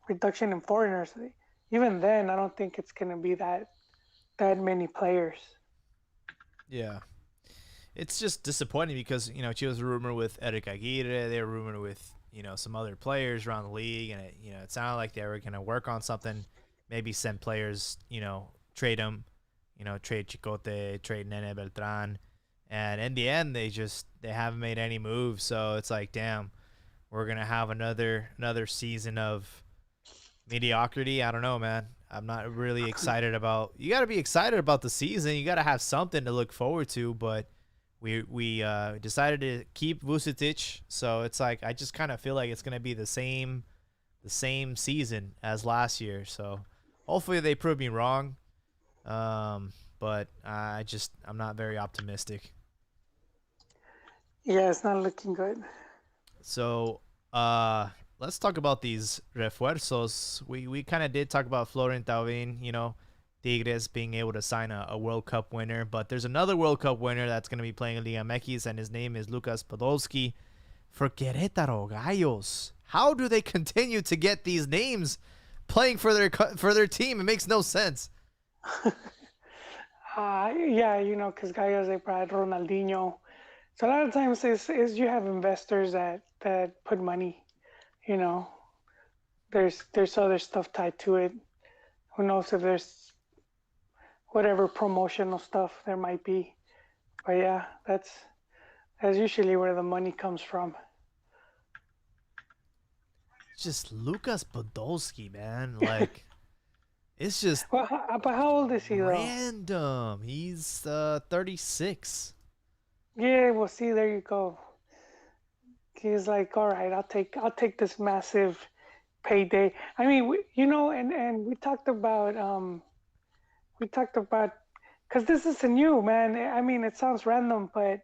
reduction in foreigners, even then, I don't think it's gonna be that many players. Yeah. It's just disappointing because, Chivas were rumored with Eric Aguirre. They were rumored with, some other players around the league. And, it sounded like they were going to work on something, maybe send players, trade them, trade Chicote, trade Nene Beltran. And in the end, they haven't made any moves. So it's like, damn, we're going to have another season of mediocrity. I don't know, man. I'm not really excited about. You got to be excited about the season. You got to have something to look forward to. But we decided to keep Vucetic, so it's like I just kind of feel like it's gonna be the same season as last year. So hopefully they prove me wrong. But I'm not very optimistic. Yeah, it's not looking good. So let's talk about these refuerzos. We kind of did talk about Florent Thauvin, Tigres being able to sign a World Cup winner. But there's another World Cup winner that's going to be playing in Liga MX, and his name is Lucas Podolski for Querétaro Gallos. How do they continue to get these names playing for their team? It makes no sense. Yeah, because Gallos, they brought Ronaldinho. So a lot of times is you have investors that put money, There's other stuff tied to it. Who knows if there's whatever promotional stuff there might be. But yeah, that's usually where the money comes from. Just Lucas Podolski, man. Like, it's just. Well, but how old is he random. Though? He's 36. Yeah, well, see, there you go. He's like, all right, I'll take this massive payday. I mean, and we talked about because this is a new, man. I mean, it sounds random, but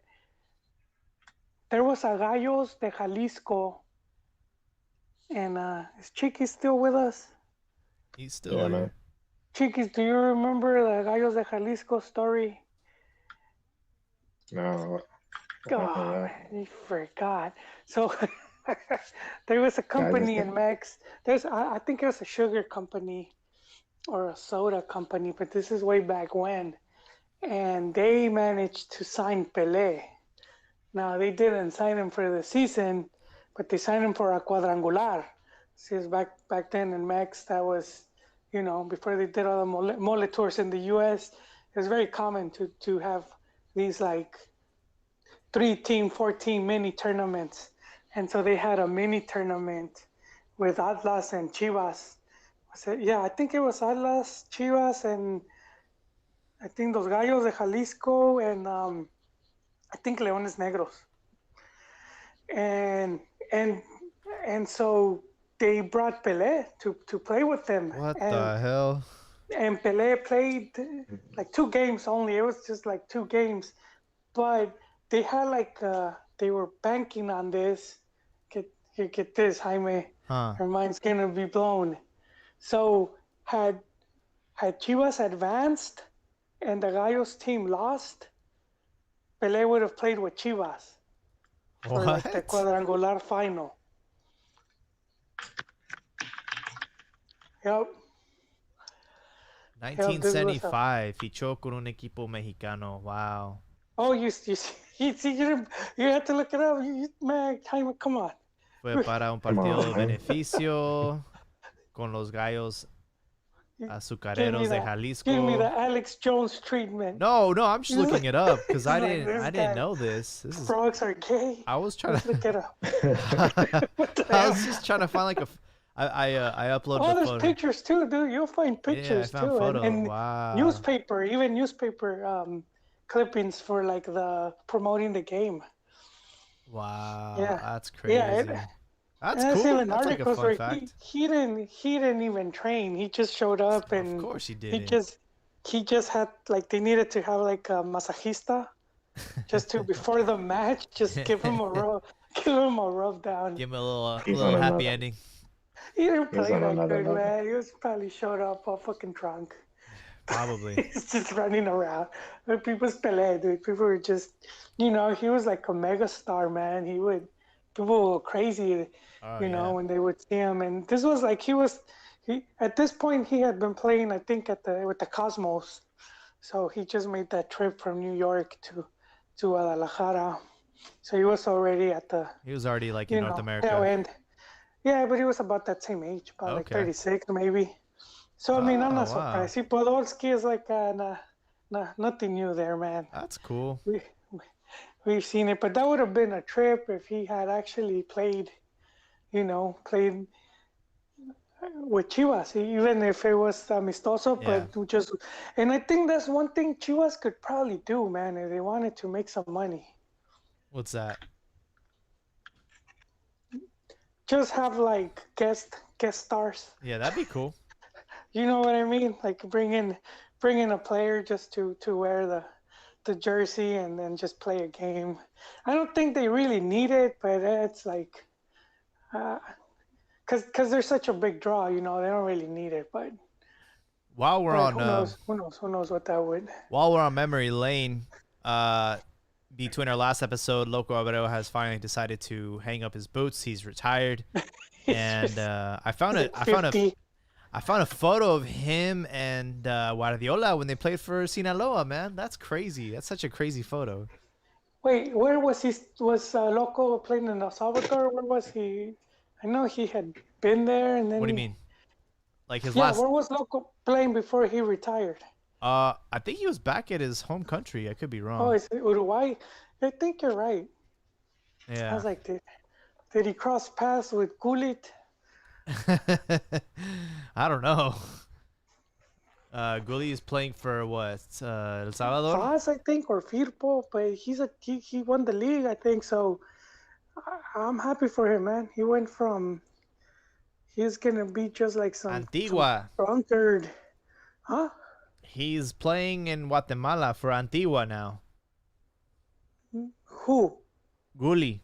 there was a Gallos de Jalisco, and is Chiqui still with us? He's still here. Man. Chiquis, do you remember the Gallos de Jalisco story? No. Oh, man, you forgot. So there was a company in Mex. I think it was a sugar company or a soda company, but this is way back when. And they managed to sign Pelé. Now, they didn't sign him for the season, but they signed him for a quadrangular. Since back then in Mex, that was, before they did all the mole tours in the U.S., it was very common to have these like 3-team, 4-team mini tournaments. And so they had a mini tournament with Atlas and Chivas. I think it was Atlas, Chivas, and I think Los Gallos de Jalisco, and I think Leones Negros. And so they brought Pelé to play with them. What the hell? And Pelé played like 2 games only. It was just like 2 games. But they had they were banking on this. you get this, Jaime. Huh. Her mind's gonna be blown. So had Chivas advanced and the Gallos team lost, Pelé would have played with Chivas for like the What? quadrangular final. Yep. 1975, fichó con un equipo mexicano. Wow. Oh, you had to look it up. Man, Jaime, come on. Fue para un partido de beneficio con los Gallos Azucareros de Give me Jalisco. the Alex Jones treatment. No, I'm just looking it up because I like, didn't know this. This is. Frogs are gay. I was trying to look it up. I was just trying to find like a. I uploaded. Oh, the there's photo. pictures too, dude. You'll find pictures I found too, photos. and Wow. newspaper clippings for like the promoting the game. Wow. Yeah. That's crazy. Yeah, that's cool. Even that's like a fun fact. He didn't even train. He just showed up and of course he did. He just had like they needed to have like a masajista just to before the match just give him a rub down. Give him a little happy ending. He didn't play that good, man. He was probably showed up all fucking drunk. Probably. He's just running around. People's Pelé, dude. People were just, he was like a mega star, man. People were crazy, when they would see him. And this was like, at this point, he had been playing, I think, with the Cosmos. So he just made that trip from New York to Guadalajara. So he was already He was already like in North America. And yeah, but he was about that same age, about like 36 maybe. So I mean, I'm not surprised. See, Podolski is like nothing new there, man. That's cool. We've seen it, but that would have been a trip if he had actually played with Chivas, even if it was amistoso. But and I think that's one thing Chivas could probably do, man, if they wanted to make some money. What's that? Just have like guest stars. Yeah, that'd be cool. You know what I mean? Like bring in a player just to wear the jersey and then just play a game. I don't think they really need it, but it's like, because they're such a big draw, they don't really need it. But while we're on, who knows what that would. While we're on memory lane, between our last episode, Loco Abreu has finally decided to hang up his boots. He's retired, and I found a photo of him and Guardiola when they played for Sinaloa. Man, that's crazy. That's such a crazy photo. Wait, where was he? Was Loco playing in El Salvador? Where was he? I know he had been there, and then. What do you mean? Like his last? Where was Loco playing before he retired? I think he was back at his home country. I could be wrong. Oh, is it Uruguay? I think you're right. Yeah. I was like, did he cross paths with Gullit? I don't know. Gullit is playing for what? El Salvador? FAS, I think, or Firpo, but he won the league, I think. So I'm happy for him, man. He went from he's gonna be just like some Antigua drunkard, huh? He's playing in Guatemala for Antigua now. Who? Gullit.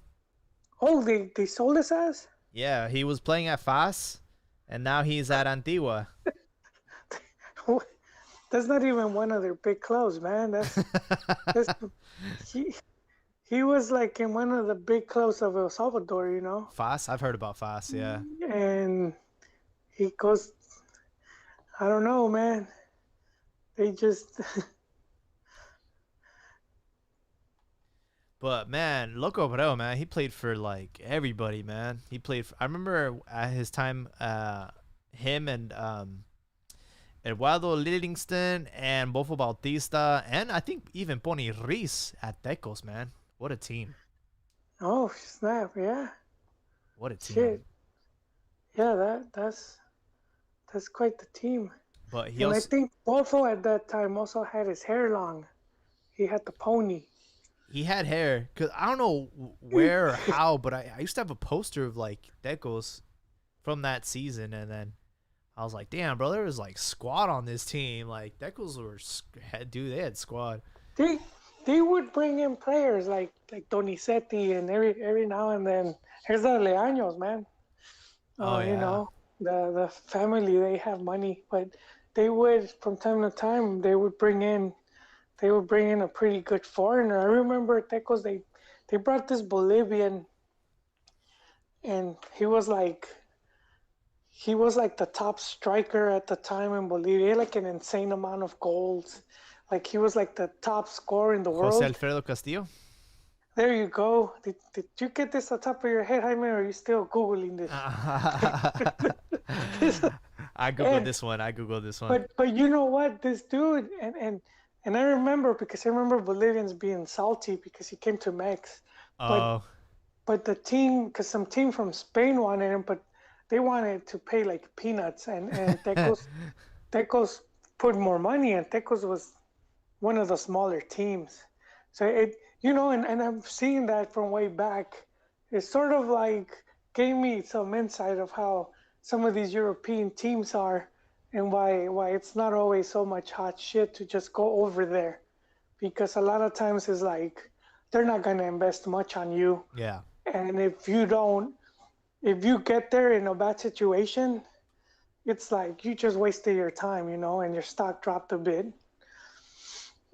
Oh, they sold his ass? Yeah, he was playing at FAS, and now he's at Antigua. That's not even one of their big clubs, man. He was like in one of the big clubs of El Salvador, FAS? I've heard about FAS, yeah. And he goes, I don't know, man. They just... But man, Loco Abreu, man, he played for like everybody, man. I remember at his time, him and Eduardo Livingston and Bofo Bautista, and I think even Pony Reese at Tecos, man. What a team! Oh snap! Yeah. What a team! Shit. Yeah, that's quite the team. But I think Bofo at that time also had his hair long. He had the pony. He had hair, cause I don't know where or how, but I used to have a poster of like Tecos from that season, and then I was like, damn, bro, there was like squad on this team. Like Tecos they had squad. They would bring in players like Donizetti and every now and then here's the Leaños, man. Oh You yeah. know, the family, they have money, but they would, from time to time, they would bring in a pretty good foreigner. I remember Tecos, they brought this Bolivian, and he was like the top striker at the time in Bolivia. He had like an insane amount of goals. Like he was like the top scorer in the Jose world. Alfredo Castillo. There you go. Did you get this on top of your head, Jaime, or are you still Googling this? I googled And this one. I googled this one. but you know what? This dude, and I remember, because I remember Bolivians being salty because he came to Mex. But Oh. but the team, because some team from Spain wanted him, but they wanted to pay like peanuts, and Tecos put more money, and Tecos was one of the smaller teams. So and I'm seeing that from way back. It sort of like gave me some insight of how some of these European teams are, and why it's not always so much hot shit to just go over there, because a lot of times it's like they're not gonna invest much on you, Yeah. and if you get there in a bad situation, it's like you just wasted your time, and your stock dropped a bit.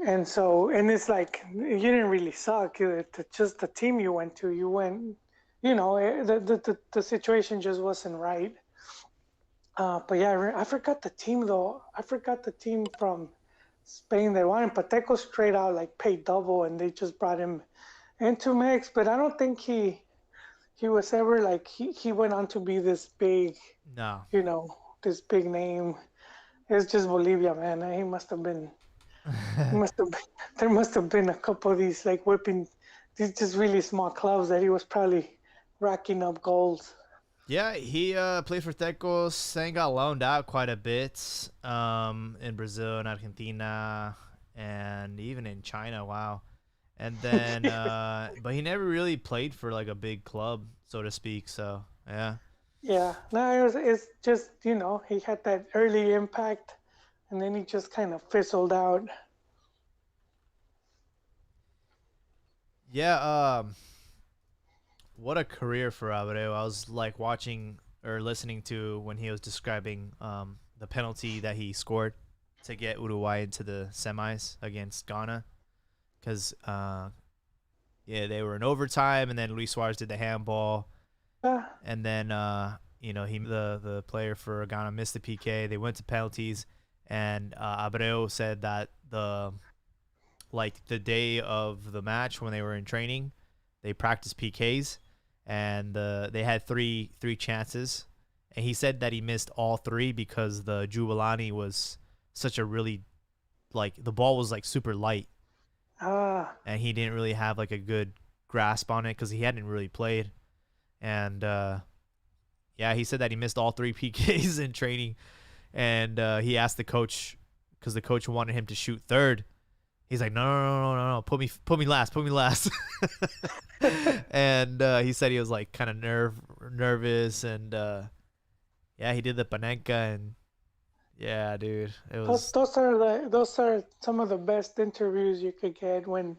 And it's like you didn't really suck. It's just the team you went to. You went, the situation just wasn't right. But yeah, I forgot the team though. I forgot the team from Spain that wanted Pateco straight out like paid double, and they just brought him into Mex. But I don't think he was ever like he went on to be this big, No. this big name. It's just Bolivia, man. He must have been. He must have been, there must have been a couple of these like whipping these just really small clubs that he was probably racking up goals. Yeah, he played for Tecos and got loaned out quite a bit in Brazil and Argentina and even in China. Wow. And then, but he never really played for like a big club, so to speak. So, yeah. Yeah, no, it's just he had that early impact, and then he just kind of fizzled out. Yeah, what a career for Abreu. I was like watching or listening to when he was describing the penalty that he scored to get Uruguay into the semis against Ghana. Because, yeah, they were in overtime, and then Luis Suarez did the handball. And then, the player for Ghana missed the PK. They went to penalties, and Abreu said that the day of the match when they were in training, they practiced PKs, and they had three chances, and he said that he missed all three because the Jubilani was such a really the ball was like super light, and he didn't really have like a good grasp on it because he hadn't really played, and yeah, he said that he missed all three PKs in training, and he asked the coach because the coach wanted him to shoot third. He's like, no, put me last. And he said he was like kind of nervous, and yeah, he did the Panenka, and yeah, dude, it was. Those are some of the best interviews you could get when,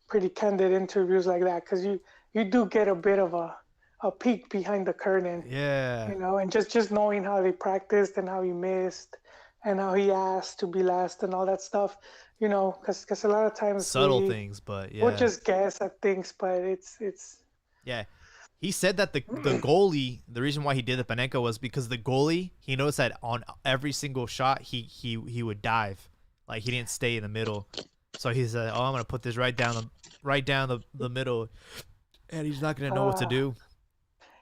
pretty candid interviews like that, because you do get a bit of a peek behind the curtain. Yeah. And just knowing how they practiced and how he missed and how he asked to be last and all that stuff, because a lot of times subtle things, but yeah, we'll just guess at things, but it's yeah. He said that the goalie, the reason why he did the Panenka was because the goalie, he noticed that on every single shot he would dive, like he didn't stay in the middle. So he said, "Oh, I'm gonna put this right down the middle," and he's not gonna know what to do.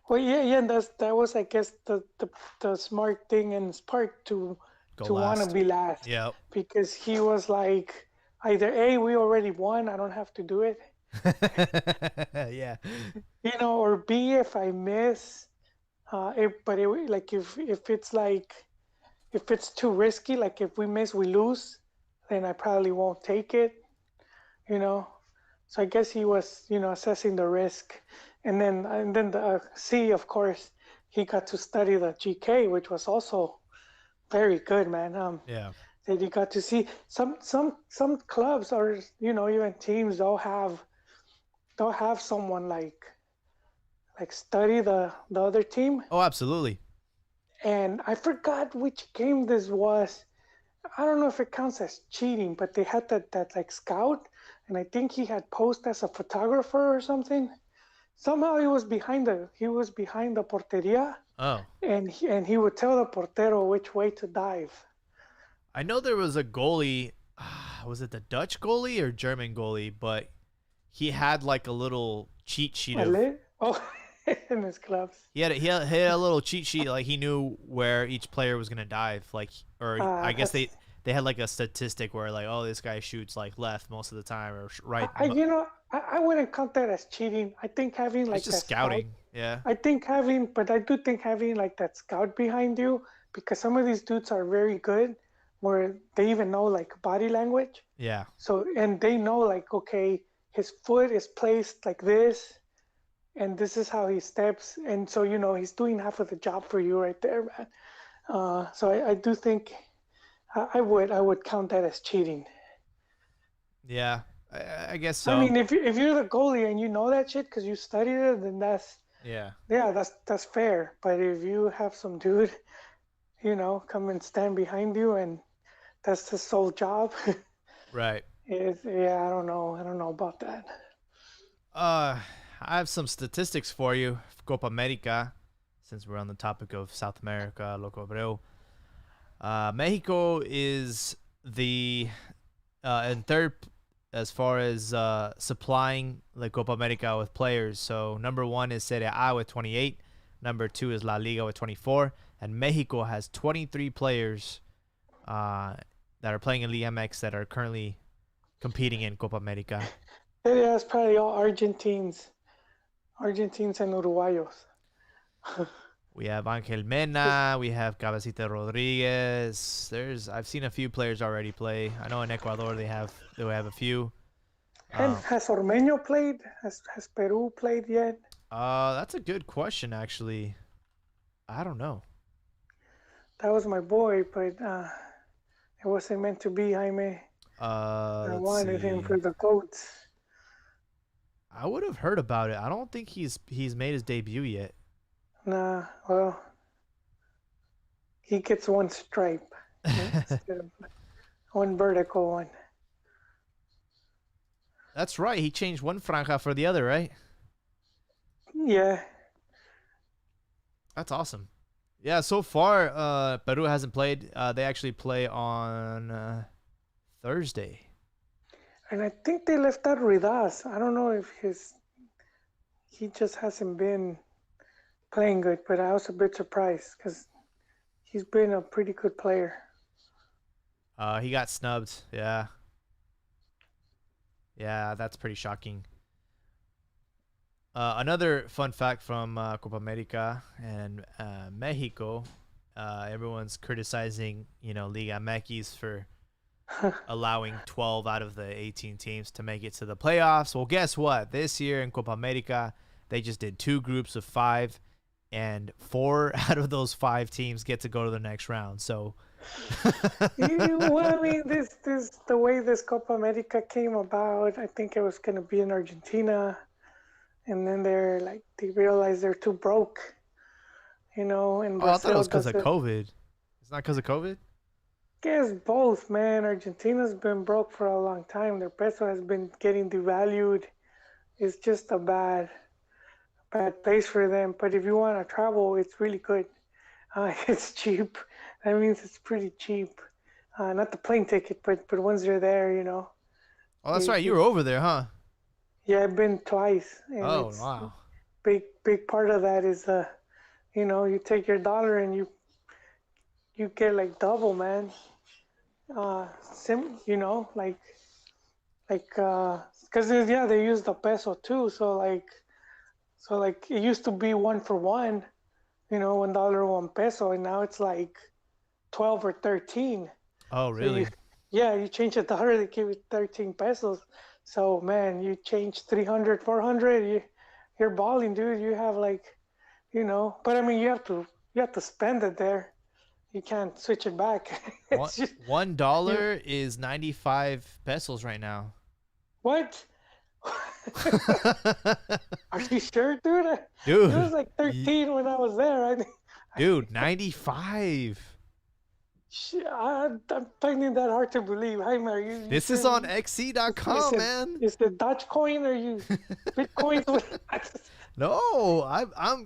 Well, yeah, and that was, I guess, the smart thing in his part to want to be last. Yeah. Because he was like, either A, we already won, I don't have to do it. Yeah. Or B, if I miss, if it's too risky, like if we miss, we lose, then I probably won't take it. So I guess he was, assessing the risk. And then the C, of course, he got to study the GK, which was also very good, man. Yeah. That you got to see some clubs, or even teams, they'll have someone like like study the other team. Oh, absolutely. And I forgot which game this was. I don't know if it counts as cheating, but they had that like scout, and I think he had posed as a photographer or something. Somehow he was behind the porteria. Oh. And he would tell the portero which way to dive. I know there was a goalie. Was it the Dutch goalie or German goalie? But he had like a little cheat sheet of. Oh, in his gloves. He had a little cheat sheet, like he knew where each player was gonna dive, like, or I guess they had like a statistic where like, oh, this guy shoots like left most of the time or right. I wouldn't count that as cheating. I think having like it's just scouting. Yeah. I do think having like that scout behind you, because some of these dudes are very good, where they even know like body language. Yeah. So, and they know like, okay, his foot is placed like this, and this is how he steps, and so he's doing half of the job for you right there, man. So I do think I would count that as cheating. Yeah, I guess so. I mean, if you're the goalie and you know that shit because you studied it, then that's that's fair. But if you have some dude, come and stand behind you and that's his sole job, right? I don't know about that. I have some statistics for you, Copa America, since we're on the topic of South America, Loco Abreu. Mexico is the in third as far as supplying the Copa America with players. So number 1 is Serie A with 28. Number 2 is La Liga with 24. And Mexico has 23 players that are playing in Liga MX that are currently competing in Copa America. Serie A is probably all Argentines and Uruguayos. We have Angel Mena, we have Cabecita Rodriguez. I've seen a few players already play. I know in Ecuador they have a few. And has Ormeño played? Has Peru played yet? That's a good question, actually. I don't know. That was my boy, but it wasn't meant to be, Jaime. I wanted him for the goats. I would have heard about it. I don't think he's made his debut yet. Nah, well, he gets one stripe instead of one vertical one. That's right. He changed one franja for the other, right? Yeah. That's awesome. Yeah, so far, Peru hasn't played. They actually play on Thursday. And I think they left out Ridas. I don't know if he just hasn't been playing good, but I was a bit surprised because he's been a pretty good player. He got snubbed. Yeah. Yeah, that's pretty shocking. Another fun fact from Copa America and Mexico. Everyone's criticizing, Liga MX for allowing 12 out of the 18 teams to make it to the playoffs. Well, guess what? This year in Copa America, they just did 2 groups of 5, and 4 out of those 5 teams get to go to the next round. So, well, I mean, this the way this Copa America came about. I think it was going to be in Argentina, and then they realized they're too broke, And Brazil, I thought it was because of COVID. It's not because of COVID? Guess both, man. Argentina's been broke for a long time. Their peso has been getting devalued. It's just a bad place for them. But if you want to travel, it's really good. It's cheap. That means it's pretty cheap. Not the plane ticket, but once you're there, Oh, that's right. You were over there, huh? Yeah, I've been twice. And wow. Big part of that is, you take your dollar and you get like double, man. Because they use the peso too. So it used to be 1 for 1, $1, 1 peso, and now it's like 12 or 13. Oh, really? So you change a dollar, they give you 13 pesos. So man, you change 300, 400, you're balling, dude. You have but I mean, you have to spend it there. You can't switch it back. $1 is 95 pesos right now. What? Are you sure, dude? Dude. It was like 13 when I was there. Dude, 95. I'm finding that hard to believe. Hi, Mary. This is on XC.com, man. Is the Dogecoin or you Bitcoin? No,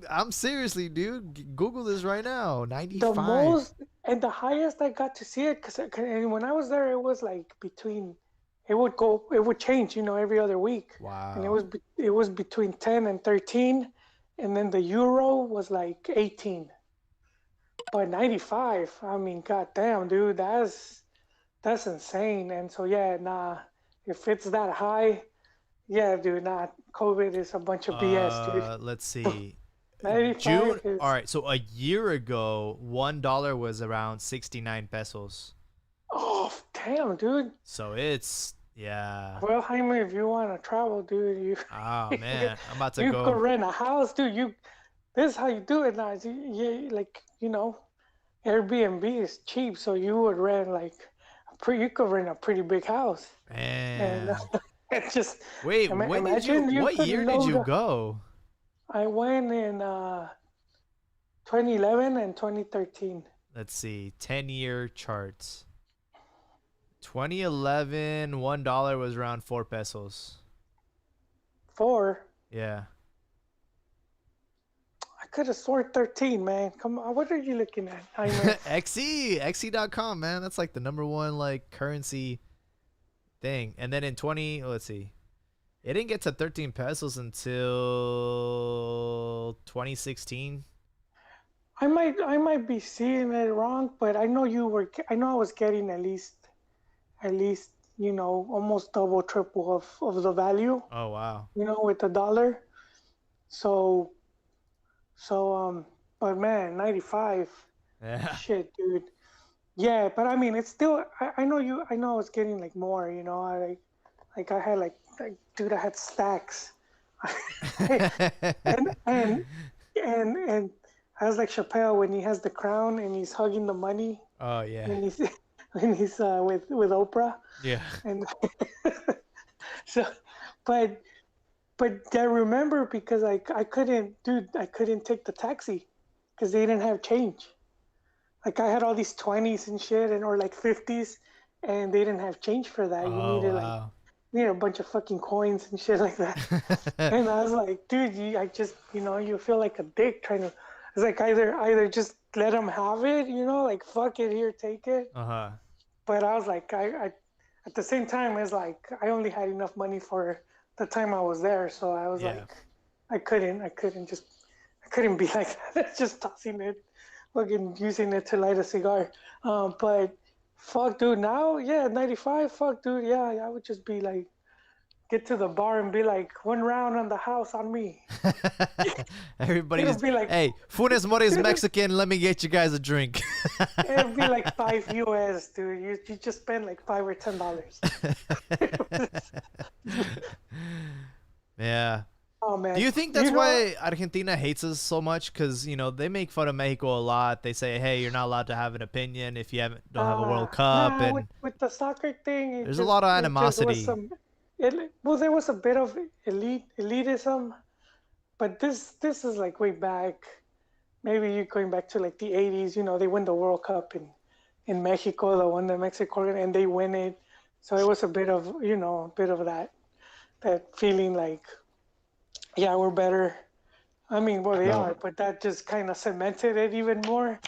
I'm seriously, dude. Google this right now. 95. The most and the highest I got to see it, because when I was there, it was like between. It would change, every other week. Wow. And it was between 10 and 13, and then the euro was like 18. But 95, I mean, goddamn, dude, that's insane. And so yeah, nah, if it's that high, yeah, dude, COVID is a bunch of BS, dude. Let's see. 95 June. is... All right, so a year ago, $1 was around 69 pesos. Oh, damn, dude. So it's Well, Jaime, if you want to travel, dude, oh man, I'm about to you go. could rent a house, dude. This is how you do it now. Airbnb is cheap, so you would rent you could rent a pretty big house. Man. And just wait, what year did you go? I went in 2011 and 2013. Let's see, 10-year charts. 2011, $1 was around 4 pesos. 4? Yeah. I could have sworn 13, man. Come on, what are you looking at? XC.com, man. That's like the #1 currency thing. And then in let's see. It didn't get to 13 pesos until 2016. I might be seeing it wrong, but I know I was getting at least almost double, triple of the value. Oh wow. With the dollar. So but man, 95. Yeah. Shit, dude. Yeah, but I mean, it's still. I know I was getting more. I had dude, I had stacks. and I was like Chappelle when he has the crown and he's hugging the money. Oh yeah. When he's with Oprah. Yeah. And so, but I remember because I couldn't take the taxi because they didn't have change. I had all these 20s and shit or 50s, and they didn't have change for that. You needed a bunch of fucking coins and shit like that. And I was like, dude, I just you feel like a dick trying to. It's like either just let them have it, fuck it, here, take it. But I was like, I at the same time, it's like I only had enough money for the time I was there, so I was like, I couldn't be like that. Just tossing it, fucking using it to light a cigar. But fuck, dude, now, 95, fuck, dude, I would just be like, get to the bar and be like, 1 round on the house on me. Everybody just be like, hey, Funes Mori is Mexican. Let me get you guys a drink. It'd be like $5 US, dude. You just spend like $5 or $10. Yeah. Oh man. Do you think that's why Argentina hates us so much? Because they make fun of Mexico a lot. They say, "Hey, you're not allowed to have an opinion if you don't have a World Cup." And with the soccer thing, there's a lot of animosity. There was a bit of elitism, but this is like way back. Maybe you're going back to like the 80s. They win the World Cup in Mexico, the one that Mexico, and they win it. So it was a bit of that feeling like, yeah, we're better. I mean, well, they are, but that just kind of cemented it even more.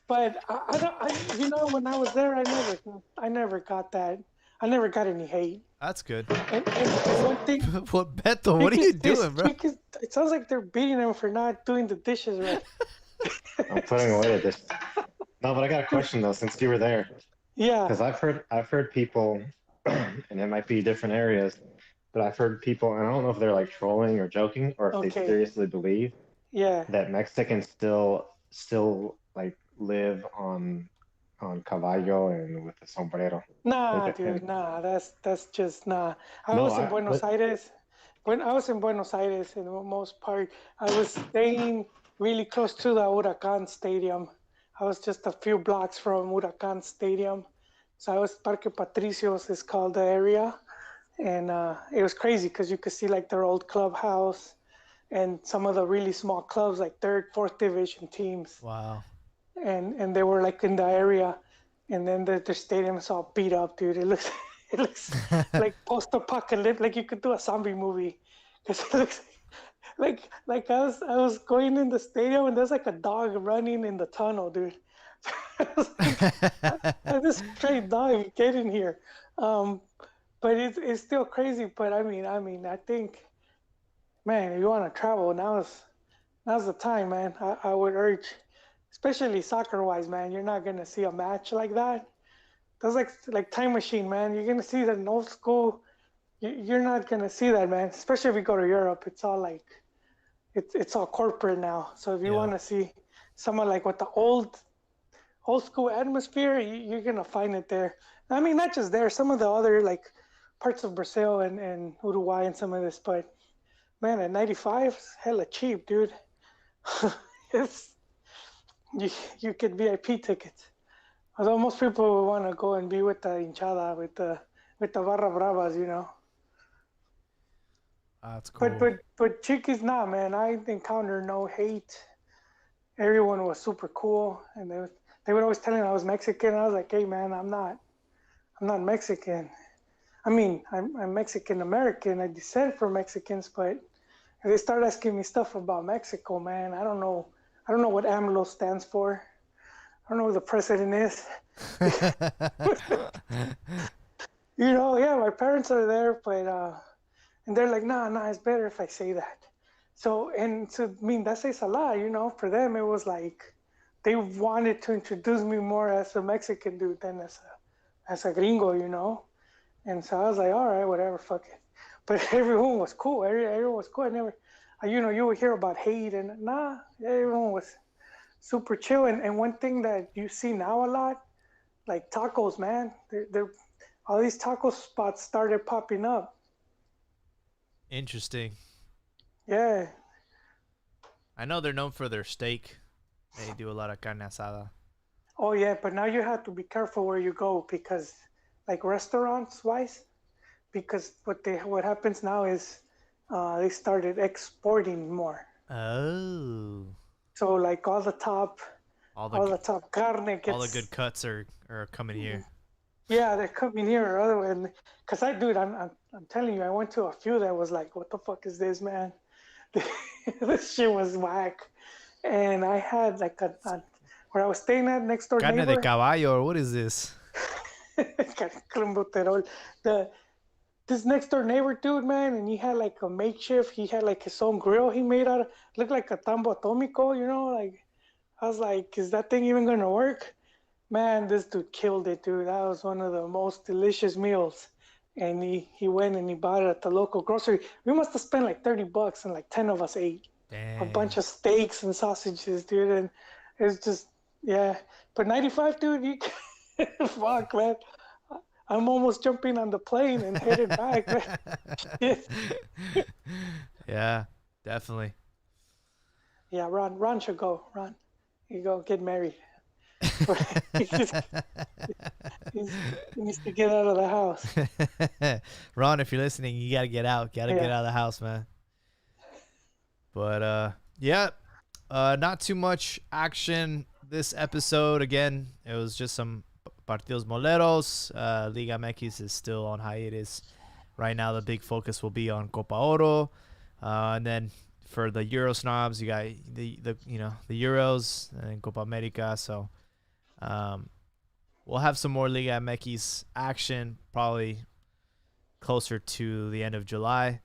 But when I was there, I never got that. I never got any hate. That's good. And one thing. What, Beto? What are you doing, bro? It sounds like they're beating him for not doing the dishes right. I'm putting away the dishes. No, but I got a question though, since you were there. Yeah. Because I've heard people, and it might be different areas, but I've heard people, and I don't know if they're like trolling or joking, or if they seriously believe that Mexicans still like live on caballo and with the sombrero. Nah, dude, nah. That's just nah. I was in Buenos Aires. When I was in Buenos Aires, in the most part, I was staying really close to the Huracan Stadium. I was just a few blocks from Huracan Stadium. So I was Parque Patricios is called the area. and it was crazy because you could see like their old clubhouse and some of the really small clubs, like third, fourth division teams. Wow. And they were like in the area, and then their stadium is all beat up, dude. It looks like post-apocalyptic, like you could do a zombie movie, because it looks like I was going in the stadium and there's like a dog running in the tunnel, dude. I was like, this stray dog, get in here. But it's still crazy. But I mean, I think, man, if you want to travel, now's the time, man. I would urge, especially soccer-wise, man. You're not gonna see a match like that. That's like Time Machine, man. You're gonna see that in old school. You're not gonna see that, man. Especially if you go to Europe, it's all like it's all corporate now. So if you want to see someone like with the old school atmosphere, you're gonna find it there. I mean, not just there. Some of the other like parts of Brazil and Uruguay and some of this, but man, at 95, it's hella cheap, dude. It's you get VIP tickets. Although most people would want to go and be with the hinchada, with the barra bravas, you know. That's cool. But Chiquis, nah, man. I encountered no hate. Everyone was super cool, and they would always tell me I was Mexican. And I was like, hey, man, I'm not Mexican. I mean, I'm Mexican American. I descend from Mexicans, but if they start asking me stuff about Mexico, man, I don't know what AMLO stands for. I don't know who the president is. You know, yeah, my parents are there, but and they're like, nah, it's better if I say that. So I mean, that says a lot, you know. For them, it was like they wanted to introduce me more as a Mexican dude than as a gringo, you know. And so I was like, all right, whatever, fuck it. But everyone was cool. Everyone was cool. I never, you know, you would hear about hate, and nah, everyone was super chill. And one thing that you see now a lot, like tacos, man. They're all these taco spots started popping up. Interesting. Yeah. I know they're known for their steak. They do a lot of carne asada. Oh yeah, but now you have to be careful where you go, because like restaurants wise, because what happens now is they started exporting more. Oh. So like all the top carne gets, all the good cuts are coming here. Yeah, they're coming here, and because I'm telling you, I went to a few that was like, what the fuck is this, man? This shit was whack. And I had like where I was staying at, next door Carne neighbor. de caballo, or what is this? This next door neighbor dude, man, and he had like a makeshift. He had like his own grill he made out of, looked like a tambo atomico, you know. Like I was like, is that thing even gonna work? Man, this dude killed it, dude. That was one of the most delicious meals. And he went and he bought it at the local grocery. We must have spent like $30, and like 10 of us ate. Damn. A bunch of steaks and sausages, dude. And it's just, yeah. But 95, dude, you fuck, man. I'm almost jumping on the plane and headed back, man. Yeah, definitely. Yeah, Ron should go. Ron, you go get married. He needs to get out of the house. Ron, if you're listening, you gotta get out. Get out of the house, man. But not too much action this episode. Again, it was just some partidos moleros. Liga MX is still on hiatus right now. The big focus will be on Copa Oro, and then for the Euro snobs, you got the Euros and Copa America. So we'll have some more Liga MX action probably closer to the end of July.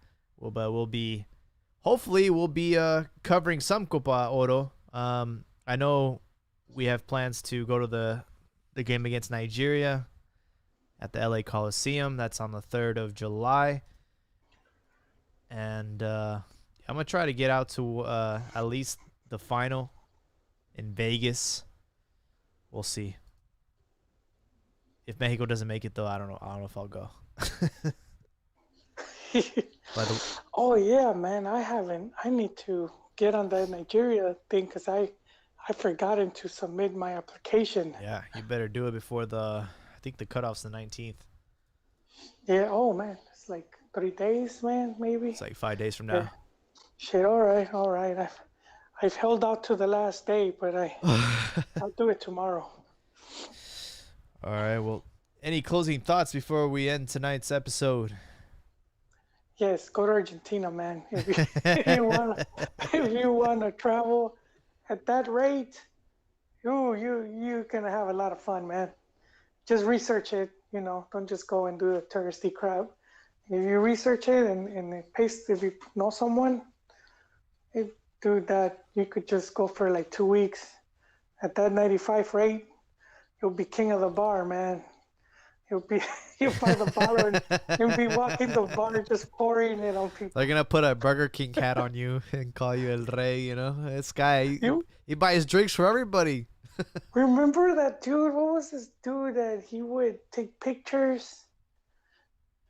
Hopefully we'll be covering some Copa Oro. I know we have plans to go to the game against Nigeria at the LA Coliseum. That's on the 3rd of July. And I'm going to try to get out to at least the final in Vegas. We'll see. If Mexico doesn't make it, though, I don't know if I'll go. Oh yeah, man, I need to get on that Nigeria thing, because I forgotten to submit my application. Yeah, you better do it before I think the cutoff's the 19th. Yeah, oh man, It's like 3 days, man, maybe. It's like 5 days from Yeah. now. Shit, all right. I've held out to the last day, but I'll do it tomorrow. All right. Well, any closing thoughts before we end tonight's episode? Yes, go to Argentina, man. If you wanna travel at that rate, you're gonna have a lot of fun, man. Just research it, don't just go and do the touristy crap. If you research it and if you know someone, do that, you could just go for like 2 weeks. At that 95 rate, you'll be king of the bar, man. You'll find the bar and you'll be walking the bar just pouring it on people. They're gonna put a Burger King hat on you and call you El Rey. This guy, he buys drinks for everybody. Remember that dude? What was this dude that he would take pictures?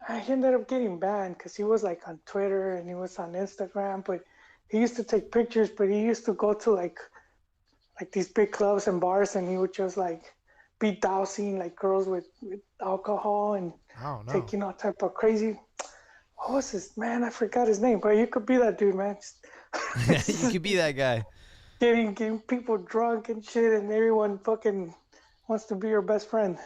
He ended up getting banned because he was like on Twitter and he was on Instagram, but he used to take pictures, but he used to go to like these big clubs and bars and he would just like be dousing like girls with alcohol and taking all type of crazy. What was his man? I forgot his name, but you could be that dude, man. You could be that guy. Getting people drunk and shit, and everyone fucking wants to be your best friend.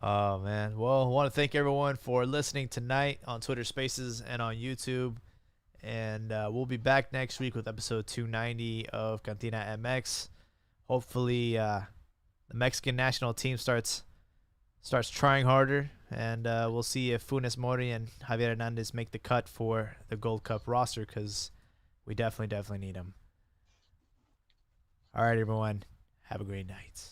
Oh man. Well, I want to thank everyone for listening tonight on Twitter Spaces and on YouTube. And we'll be back next week with episode 290 of CantinaMX. Hopefully, the Mexican national team starts trying harder, and we'll see if Funes Mori and Javier Hernandez make the cut for the Gold Cup roster, because we definitely need them. All right, everyone. Have a great night.